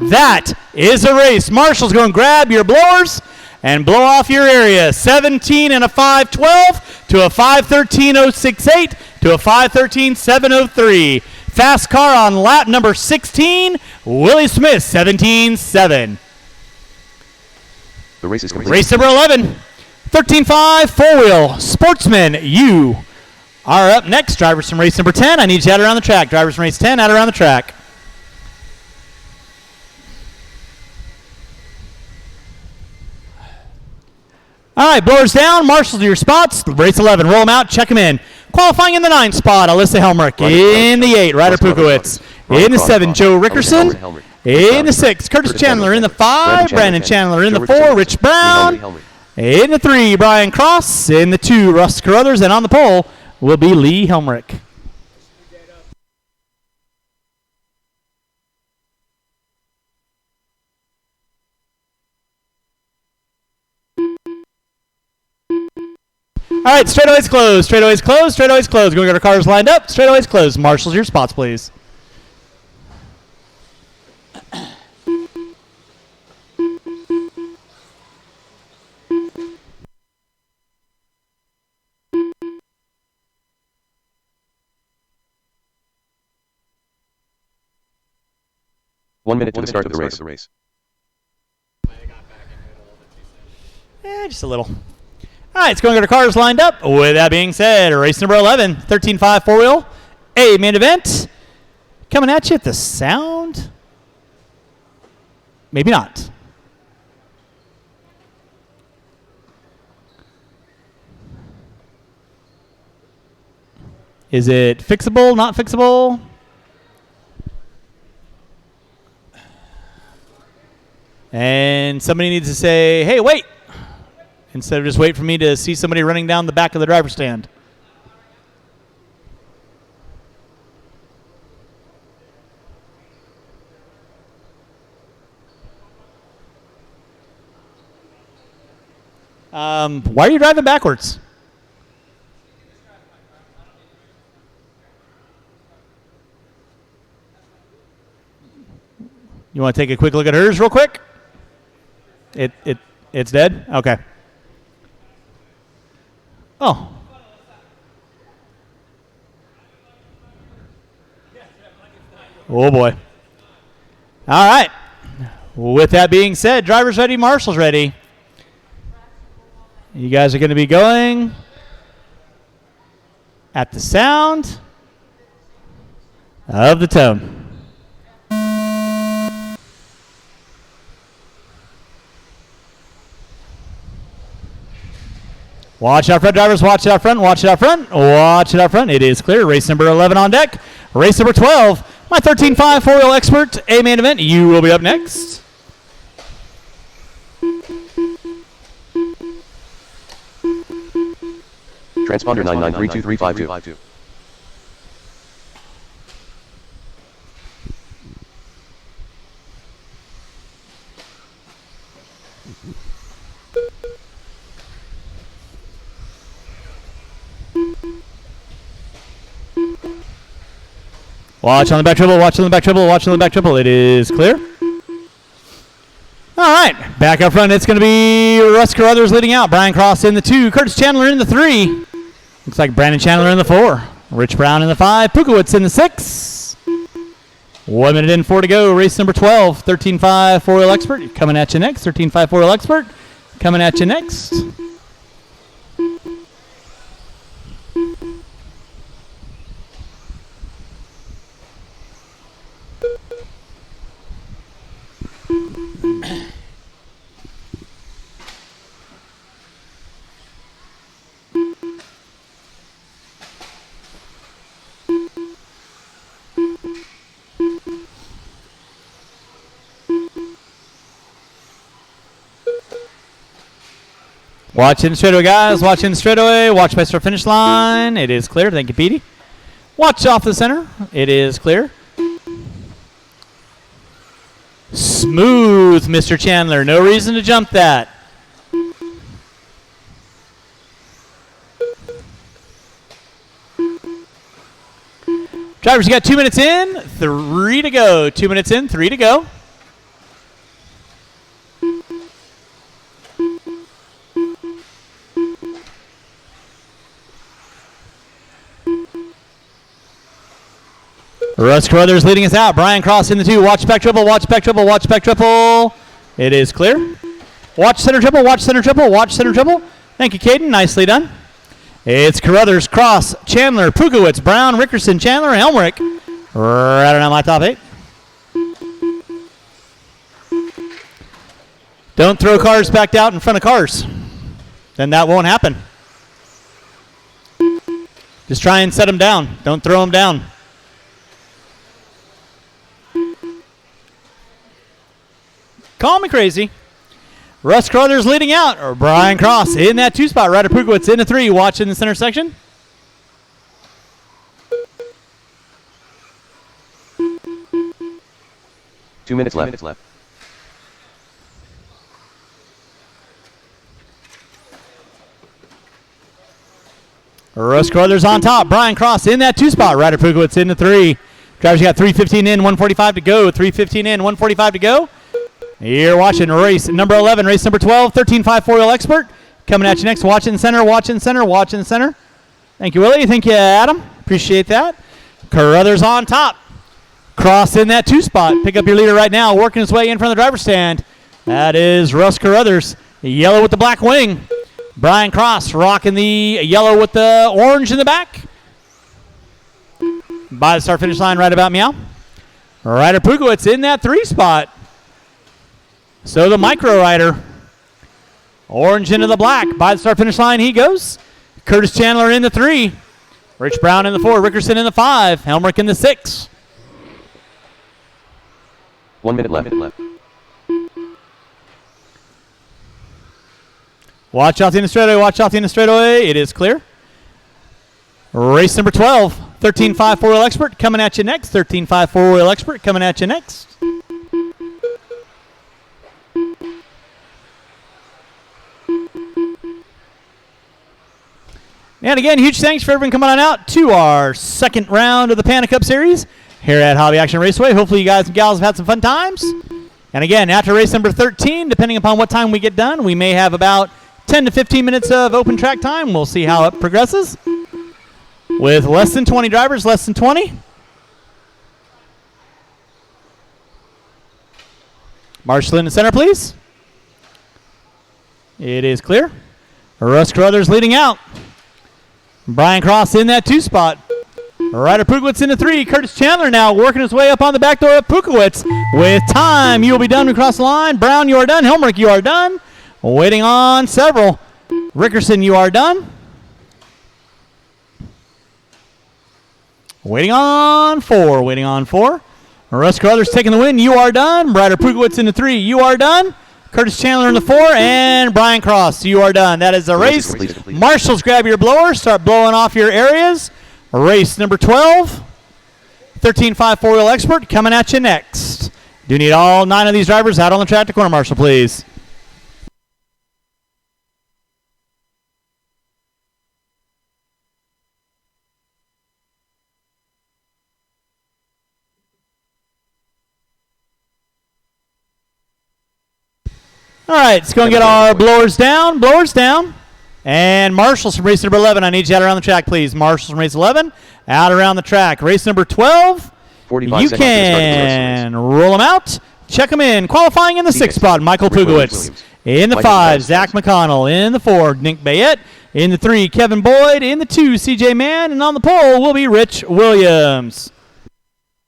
That is a race. Marshall's going to grab your blowers and blow off your area. 17 and a 5:12 to a 5:13.068 to a 5:13.703. Fast car on lap number 16. Willie Smith, 17.7. The race is complete. Race number 11. 13.5 4-wheel. Sportsman, you are up next. Drivers from race number 10. I need you out around the track. Drivers from race 10 out around the track. All right, blowers down. Marshals to your spots. Race 11. Roll them out. Check them in. Qualifying in the 9 spot, Alyssa Helmrich. In the 8, Ryder Pukowitz. In the 7, Joe Rickerson. In the 6, Curtis Chandler. In the 5, Brandon Chandler. In the 4, Rich Brown. In the 3, Brian Cross. In the 2, Russ Carruthers. And on the pole will be Lee Helmrich. All right, straightaways closed, straightaways closed, straightaways closed. Going to get our cars lined up. Straightaways closed. Marshals, your spots, please. One minute to the start of the race. Just a little. All right, it's going to get our cars lined up. With that being said, race number 11, 13.5 4-wheel, A main event. Coming at you at the sound. Maybe not. Is it fixable, not fixable? And somebody needs to say, hey, wait. Instead of just wait for me to see somebody running down the back of the driver's stand. Why are you driving backwards? You want to take a quick look at hers real quick? It's dead? Okay. Oh. Oh, boy. All right. With that being said, drivers ready, marshals ready. You guys are going to be going at the sound of the tone. Watch out front, drivers. Watch it out front. Watch it out front. Watch it out front. It is clear. Race number 11 on deck. Race number 12. My 13.5 four-wheel expert, A main event. You will be up next. Transponder 9932352. Watch on the back triple. Watch on the back triple. Watch on the back triple. It is clear. All right. Back up front, it's going to be Russ Carruthers leading out. Brian Cross in the 2. Curtis Chandler in the 3. Looks like Brandon Chandler in the 4. Rich Brown in the 5. Pukowitz in the 6. 1 minute and 4 to go. Race number 12. 13.5 four-wheel expert coming at you next. 13.5 four-wheel expert coming at you next. Watching the straightaway, guys. Watching the straightaway. Watch by start finish line. It is clear. Thank you, Petey. Watch off the center. It is clear. Smooth, Mr. Chandler. No reason to jump that. Drivers, you got 2 minutes in, 3 to go. 2 minutes in, 3 to go. Russ Carruthers leading us out. Brian Cross in the 2. Watch back triple, watch back triple, watch back triple. It is clear. Watch center triple, watch center triple, watch center triple. Thank you, Caden. Nicely done. It's Carruthers, Cross, Chandler, Pukowitz, Brown, Rickerson, Chandler, and Elmerick. Right around my top 8. Don't throw cars backed out in front of cars. Then that won't happen. Just try and set them down. Don't throw them down. Call me crazy. Russ Carruthers leading out, or Brian Cross in that 2 spot. Ryder Pukowitz in the 3, watching the center section. Two minutes left. Russ Carruthers on top. Brian Cross in that 2 spot. Ryder Pukowitz in the 3. Drivers, you got 3:15 in, 1:45 to go. 3:15 in, 1:45 to go. You're watching race number 11, race number 12, 13.5 four-wheel expert. Coming at you next. Watching center, watching center, watching center. Thank you, Willie. Thank you, Adam. Appreciate that. Carruthers on top. Cross in that 2 spot. Pick up your leader right now. Working his way in front of the driver's stand. That is Russ Carruthers. Yellow with the black wing. Brian Cross rocking the yellow with the orange in the back. By the start finish line right about meow. Ryder Pukowitz in that 3 spot. So the micro rider. Orange into the black. By the start finish line he goes. Curtis Chandler in the 3. Rich Brown in the 4. Rickerson in the 5. Helmrich in the 6. 1 minute left. Watch out the straightaway. Watch out the straightaway. It is clear. Race number 12. 13.5 four-wheel expert coming at you next. 13.5 four-wheel expert coming at you next. And again, huge thanks for everyone coming on out to our second round of the Panda Cup Series here at Hobby Action Raceway. Hopefully you guys and gals have had some fun times. And again, after race number 13, depending upon what time we get done, we may have about 10 to 15 minutes of open track time. We'll see how it progresses. With less than 20 drivers, less than 20. Marshall in the center, please. It is clear. Russ Carruthers leading out. Brian Cross in that 2 spot. Ryder Pukowitz in the 3. Curtis Chandler now working his way up on the back door of Pukowitz. With time, you will be done across the line. Brown, you are done. Helmrich, you are done. Waiting on several. Rickerson, you are done. Waiting on 4. Waiting on 4. Russ Carruthers taking the win. You are done. Ryder Pukowitz in the 3. You are done. Curtis Chandler in the 4. And Brian Cross, you are done. That is the race. Marshals, grab your blower. Start blowing off your areas. Race number 12. 13.5 4-wheel expert coming at you next. Do need all 9 of these drivers out on the track to corner marshal, please. All right, let's go and get our blowers down. Blowers down. And Marshals from race number 11. I need you out around the track, please. Marshals from race 11, out around the track. Race number 12. 45 you seconds to start the can roll them out. Check them in. Qualifying in the 6th spot, Michael Pukowitz. In the 5, Zach McConnell. In the 4, Nick Bayette. In the 3, Kevin Boyd. In the 2, CJ Mann. And on the pole will be Rich Williams.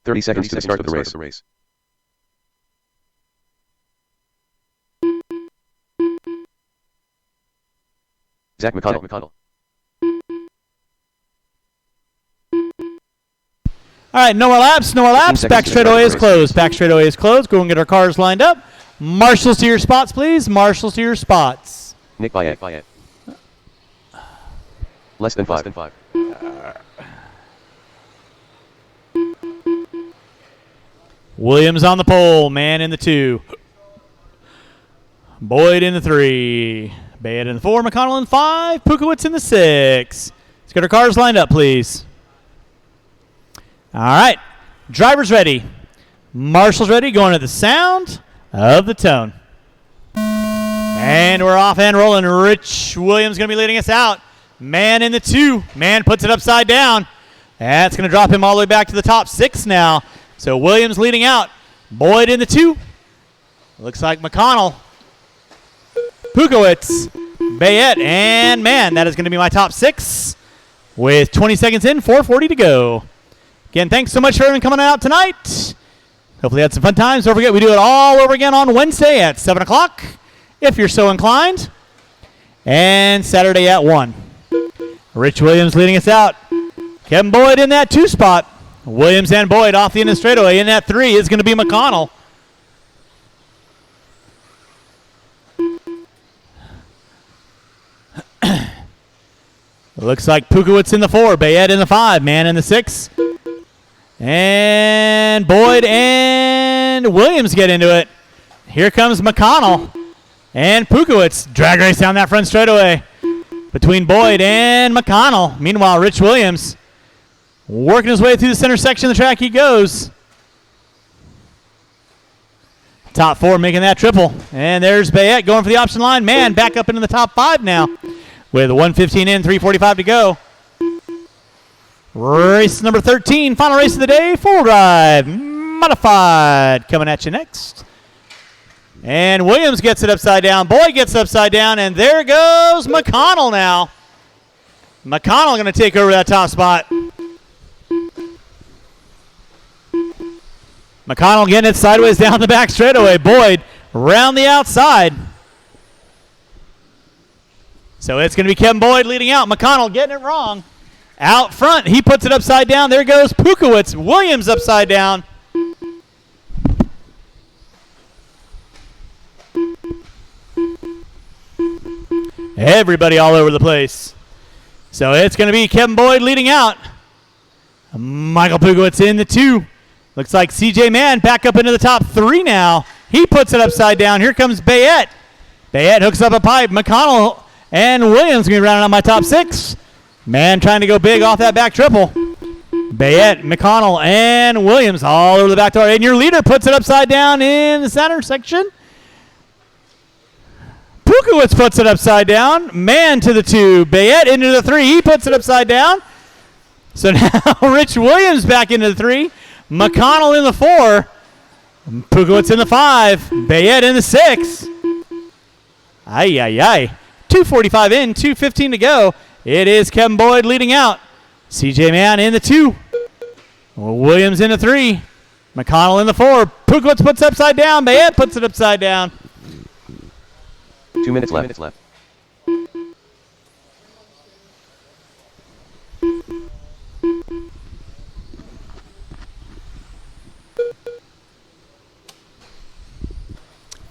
30 seconds to the start of the race. Zach McConnell. All right, no more laps, no more laps. Back straightaway is closed. Back straightaway is closed. Go and get our cars lined up. Marshals to your spots, please. Marshals to your spots. Nick Bayette. Less than 5. Williams on the pole. Man in the 2. Boyd in the 3. Bayette in the 4. McConnell in the 5. Pukowitz in the 6. Let's get our cars lined up, please. All right, drivers ready. Marshals ready, going to the sound of the tone. And we're off and rolling. Rich Williams going to be leading us out. Man in the 2. Man puts it upside down. That's going to drop him all the way back to the top 6 now. So Williams leading out. Boyd in the 2. Looks like McConnell. Pukowitz, Bayette, and Man. That is going to be my top 6 with 20 seconds in, 4:40 to go. Again, thanks so much for everyone coming out tonight. Hopefully you had some fun times. Don't forget, we do it all over again on Wednesday at 7 o'clock, if you're so inclined, and Saturday at 1. Rich Williams leading us out. Kevin Boyd in that 2 spot. Williams and Boyd off the end of the straightaway. In that 3 is going to be McConnell. Looks like Pukowitz in the 4, Bayette in the 5, Man in the 6. And Boyd and Williams get into it. Here comes McConnell and Pukowitz. Drag race down that front straightaway between Boyd and McConnell. Meanwhile, Rich Williams working his way through the center section of the track he goes. Top 4 making that triple. And there's Bayette going for the option line. Man, back up into the top 5 now with 1:15 in, 3:45 to go. Race number 13, final race of the day, 4-wheel drive, modified, coming at you next. And Williams gets it upside down, Boyd gets it upside down, and there goes McConnell now. McConnell going to take over that top spot. McConnell getting it sideways down the back straightaway. Boyd round the outside. So it's going to be Kevin Boyd leading out. McConnell getting it wrong. Out front, he puts it upside down. There goes Pukowitz. Williams upside down. Everybody all over the place. So it's going to be Kevin Boyd leading out. Michael Pukowitz in the 2. Looks like CJ Mann back up into the top 3 now. He puts it upside down. Here comes Bayette. Bayette hooks up a pipe. McConnell and Williams going to be rounding out my top 6. Man trying to go big off that back triple. Bayette, McConnell, and Williams all over the back door. And your leader puts it upside down in the center section. Pukowitz puts it upside down. Man to the 2. Bayette into the 3. He puts it upside down. So now Rich Williams back into the 3. McConnell in the 4. Pukowitz in the 5. Bayette in the 6. Ay, ay, ay. 2:45 in, 2:15 to go. It is Kevin Boyd leading out. CJ Mann in the 2. Williams in the 3. McConnell in the 4. Pukowitz puts it upside down. Bayette puts it upside down. 2 minutes left.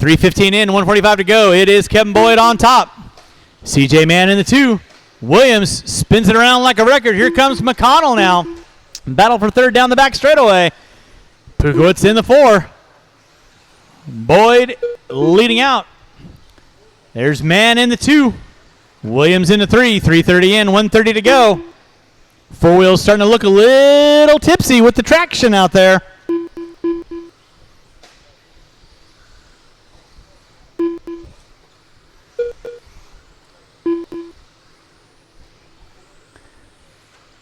3:15 in, 1:45 to go. It is Kevin Boyd on top. CJ Mann in the 2. Williams spins it around like a record. Here comes McConnell now. Battle for third down the back straightaway. Pukowitz in the 4. Boyd leading out. There's Mann in the 2. Williams in the 3. 3:30 in, 1:30 to go. Four wheels starting to look a little tipsy with the traction out there.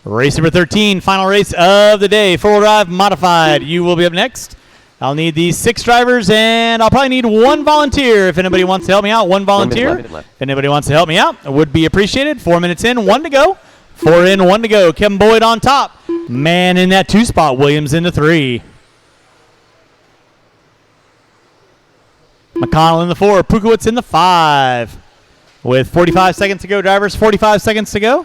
Race number 13, final race of the day. Four-wheel drive modified. You will be up next. I'll need these 6 drivers, and I'll probably need 1 volunteer if anybody wants to help me out. 1 volunteer. 1 minute left. If anybody wants to help me out, it would be appreciated. 4 minutes in, 1 to go. 4 in, 1 to go. Kevin Boyd on top. Man in that 2 spot. Williams in the 3. McConnell in the 4. Pukowitz in the 5. With 45 seconds to go, drivers. 45 seconds to go.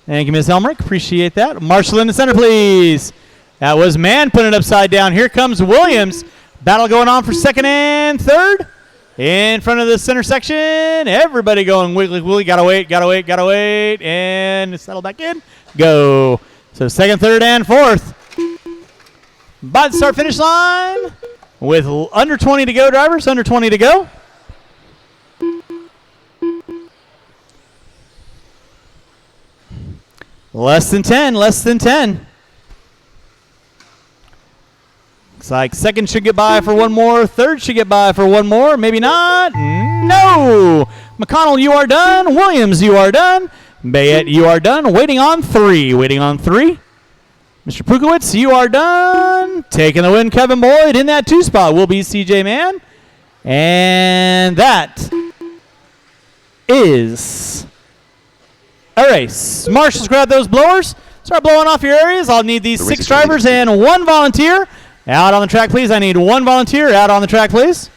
Thank you, Ms. Elmerick. Appreciate that. Marshall in the center, please. That was Mann putting it upside down. Here comes Williams. Battle going on for second and third. In front of the center section. Everybody going wiggly wiggly. Gotta wait. And settle back in. Go. So second, third, and fourth. By the start-finish line. With under 20 to go, drivers. Under 20 to go. Less than 10. Looks like second should get by for 1 more. Third should get by for 1 more. Maybe not. No. McConnell, you are done. Williams, you are done. Bayette, you are done. Waiting on 3. Mr. Pukowitz, you are done. Taking the win, Kevin Boyd. In that 2 spot will be CJ Mann. And that is a race. Marshals, grab those blowers. Start blowing off your areas. I'll need these 6 drivers and 1 volunteer. Out on the track, please. I need 1 volunteer. Out on the track, please.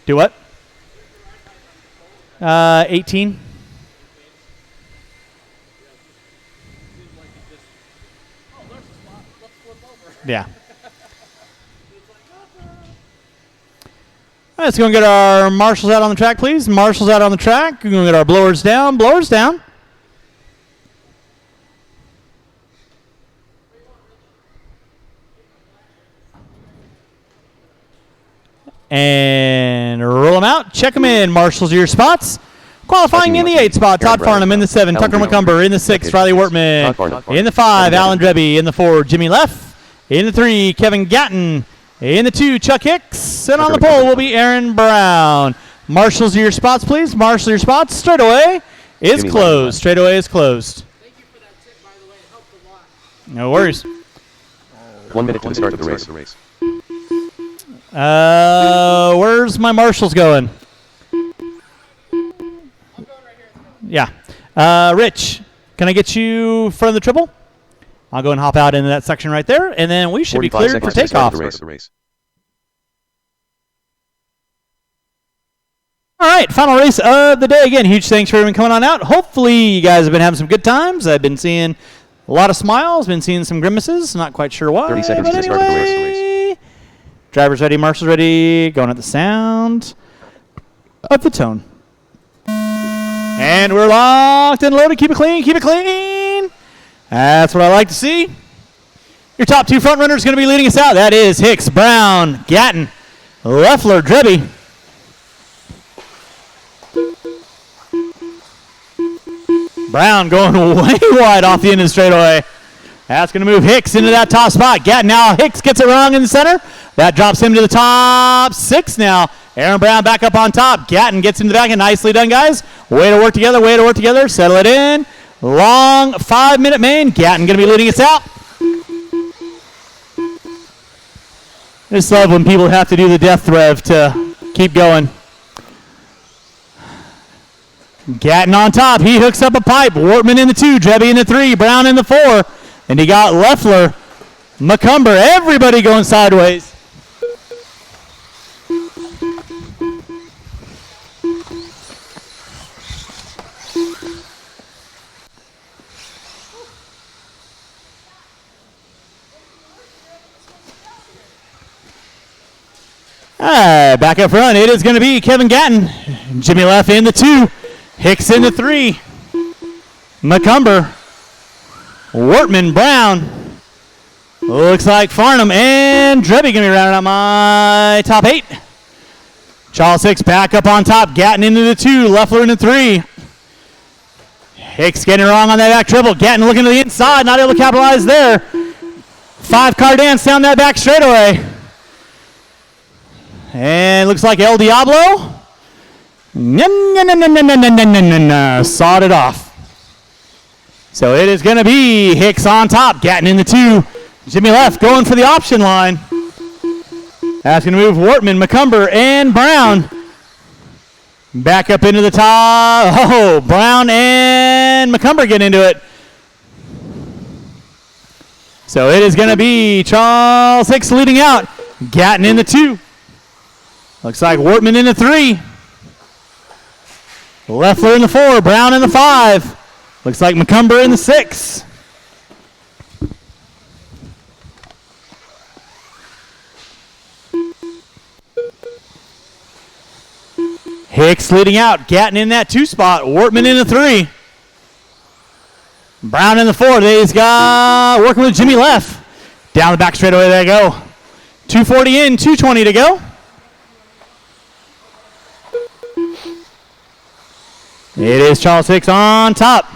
Do what? 18. Yeah. All right, let's go and get our marshals out on the track, please. Marshals out on the track. We're going to get our blowers down. Blowers down. And roll them out. Check them in. Marshals are your spots. Qualifying in the 8 spot, Todd Farnham. In the 7, Tucker McCumber. In the 6, Riley Wortman. In the 5, Alan Drebby. In the 4, Jimmy Leff. In the 3, Kevin Gatton. In the 2, Chuck Hicks. And on the pole will be Aaron Brown. Marshals are your spots, please. Marshals are your spots. Straightaway is closed. Straightaway is closed. Thank you for that tip, by the way. It helped a lot. No worries. 1 minute to the start of the race. Where's my marshals going? Yeah. Rich, can I get you in front of the triple? I'll go and hop out into that section right there, and then we should be cleared for takeoff. All right, final race of the day. Again, huge thanks for everyone coming on out. Hopefully you guys have been having some good times. I've been seeing a lot of smiles, been seeing some grimaces. Not quite sure why. 30 seconds but to start the anyway. Drivers ready, marshals ready, going at the sound of the tone. And we're locked and loaded. Keep it clean, keep it clean. That's what I like to see. Your top 2 front runners going to be leading us out. That is Hicks, Brown, Gatton, Leffler, Drebby. Brown going way wide off the end of the straightaway. That's going to move Hicks into that top spot. Gatton now. Hicks gets it wrong in the center. That drops him to the top 6 now. Aaron Brown back up on top. Gatton gets into the back, and nicely done, guys. Way to work together, Settle it in. Long 5-minute main. Gatton going to be leading us out. I just love when people have to do the death rev to keep going. Gatton on top. He hooks up a pipe. Wortman in the 2. Drebby in the 3. Brown in the 4. And he got Leffler McCumber, everybody going sideways. Back up front, it is going to be Kevin Gatton. Jimmy Leff in the 2. Hicks in the 3. McCumber. Wortman, Brown. Looks like Farnham and Drebby going to be rounding out my top 8. Charles Hicks back up on top. Gatton into the 2. Leffler in the 3. Hicks getting it wrong on that back triple. Gatton looking to the inside. Not able to capitalize there. 5-car dance down that back straightaway. And looks like El Diablo. Sawed it off. So it is going to be Hicks on top. Gatton in the 2. Jimmy Leff going for the option line. That's going to move Wortman, McCumber, and Brown. Back up into the top. Oh, Brown and McCumber get into it. So it is going to be Charles Hicks leading out. Gatton in the 2. Looks like Wortman in the 3. Leffler in the 4. Brown in the 5. Looks like McCumber in the 6. Hicks leading out. Gatton in that 2 spot. Wortman in the 3. Brown in the 4. They's got working with Jimmy Leff. Down the back straightaway they go. 240 in, 220 to go. It is Charles Hicks on top.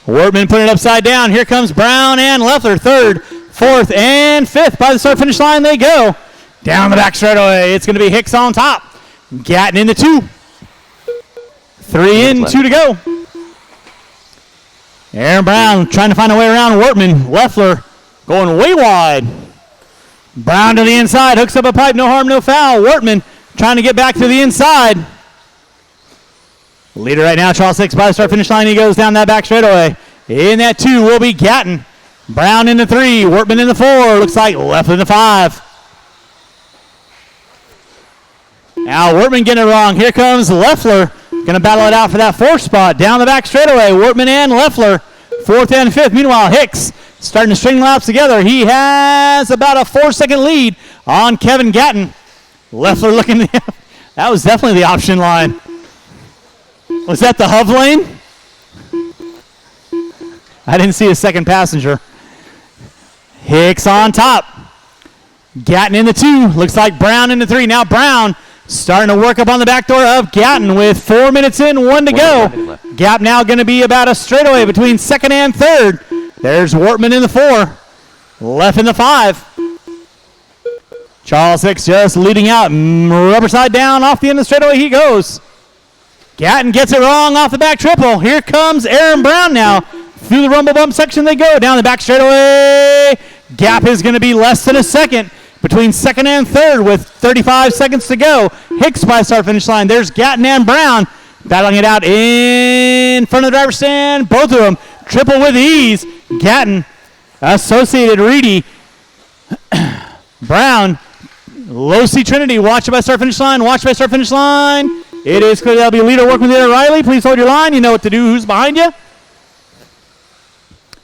Wortman putting it upside down. Here comes Brown and Leffler. 3rd, 4th, and 5th. By the start-finish line they go. Down the back straightaway. It's going to be Hicks on top. Gatton in the 2. 3 in, 2 to go. Aaron Brown trying to find a way around Wortman. Leffler going way wide. Brown to the inside. Hooks up a pipe. No harm, no foul. Wortman trying to get back to the inside. Leader right now, Charles Hicks by the start-finish line. He goes down that back straightaway. In that 2 will be Gatton. Brown in the 3. Wortman in the 4. Looks like Leffler in the 5. Now Wortman getting it wrong. Here comes Leffler. Going to battle it out for that 4th spot. Down the back straightaway. Wortman and Leffler. 4th and 5th. Meanwhile, Hicks starting to string laps together. He has about a 4-second lead on Kevin Gatton. Leffler looking. That was definitely the option line. Was that the Hov lane? I didn't see a second passenger. Hicks on top. Gatton in the 2. Looks like Brown in the 3. Now Brown starting to work up on the back door of Gatton with 4 minutes in, 1 to go. Gap now going to be about a straightaway between 2nd and 3rd. There's Wortman in the 4. Leff in the 5. Charles Hicks just leading out. Rubber side down off the end of the straightaway he goes. Gatton gets it wrong off the back triple. Here comes Aaron Brown now. Through the rumble bump section they go. Down the back straightaway. Gap is going to be less than a second between 2nd and 3rd with 35 seconds to go. Hicks by start-finish line. There's Gatton and Brown battling it out in front of the driver's stand. Both of them triple with ease. Gatton, Associated Reedy. Brown, Low C Trinity. Watch it by start-finish line. Watch it by start-finish line. It is clear that'll be leader working with Riley. Please hold your line. You know what to do. Who's behind you?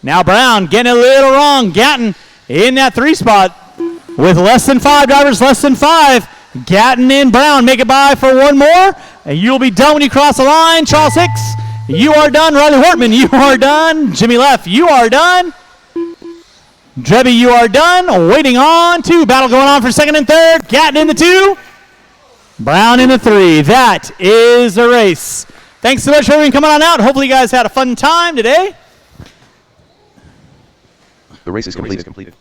Now Brown getting a little wrong. Gatton in that 3 spot with less than 5 drivers, less than 5. Gatton and Brown make it by for 1 more, and you'll be done when you cross the line. Charles Hicks, you are done. Riley Wortman, you are done. Jimmy Leff, you are done. Drebby, you are done. Waiting on 2. Battle going on for 2nd and 3rd. Gatton in the 2. Brown in the 3. That is the race. Thanks so much for everyone coming on out. Hopefully you guys had a fun time today. The race is completed.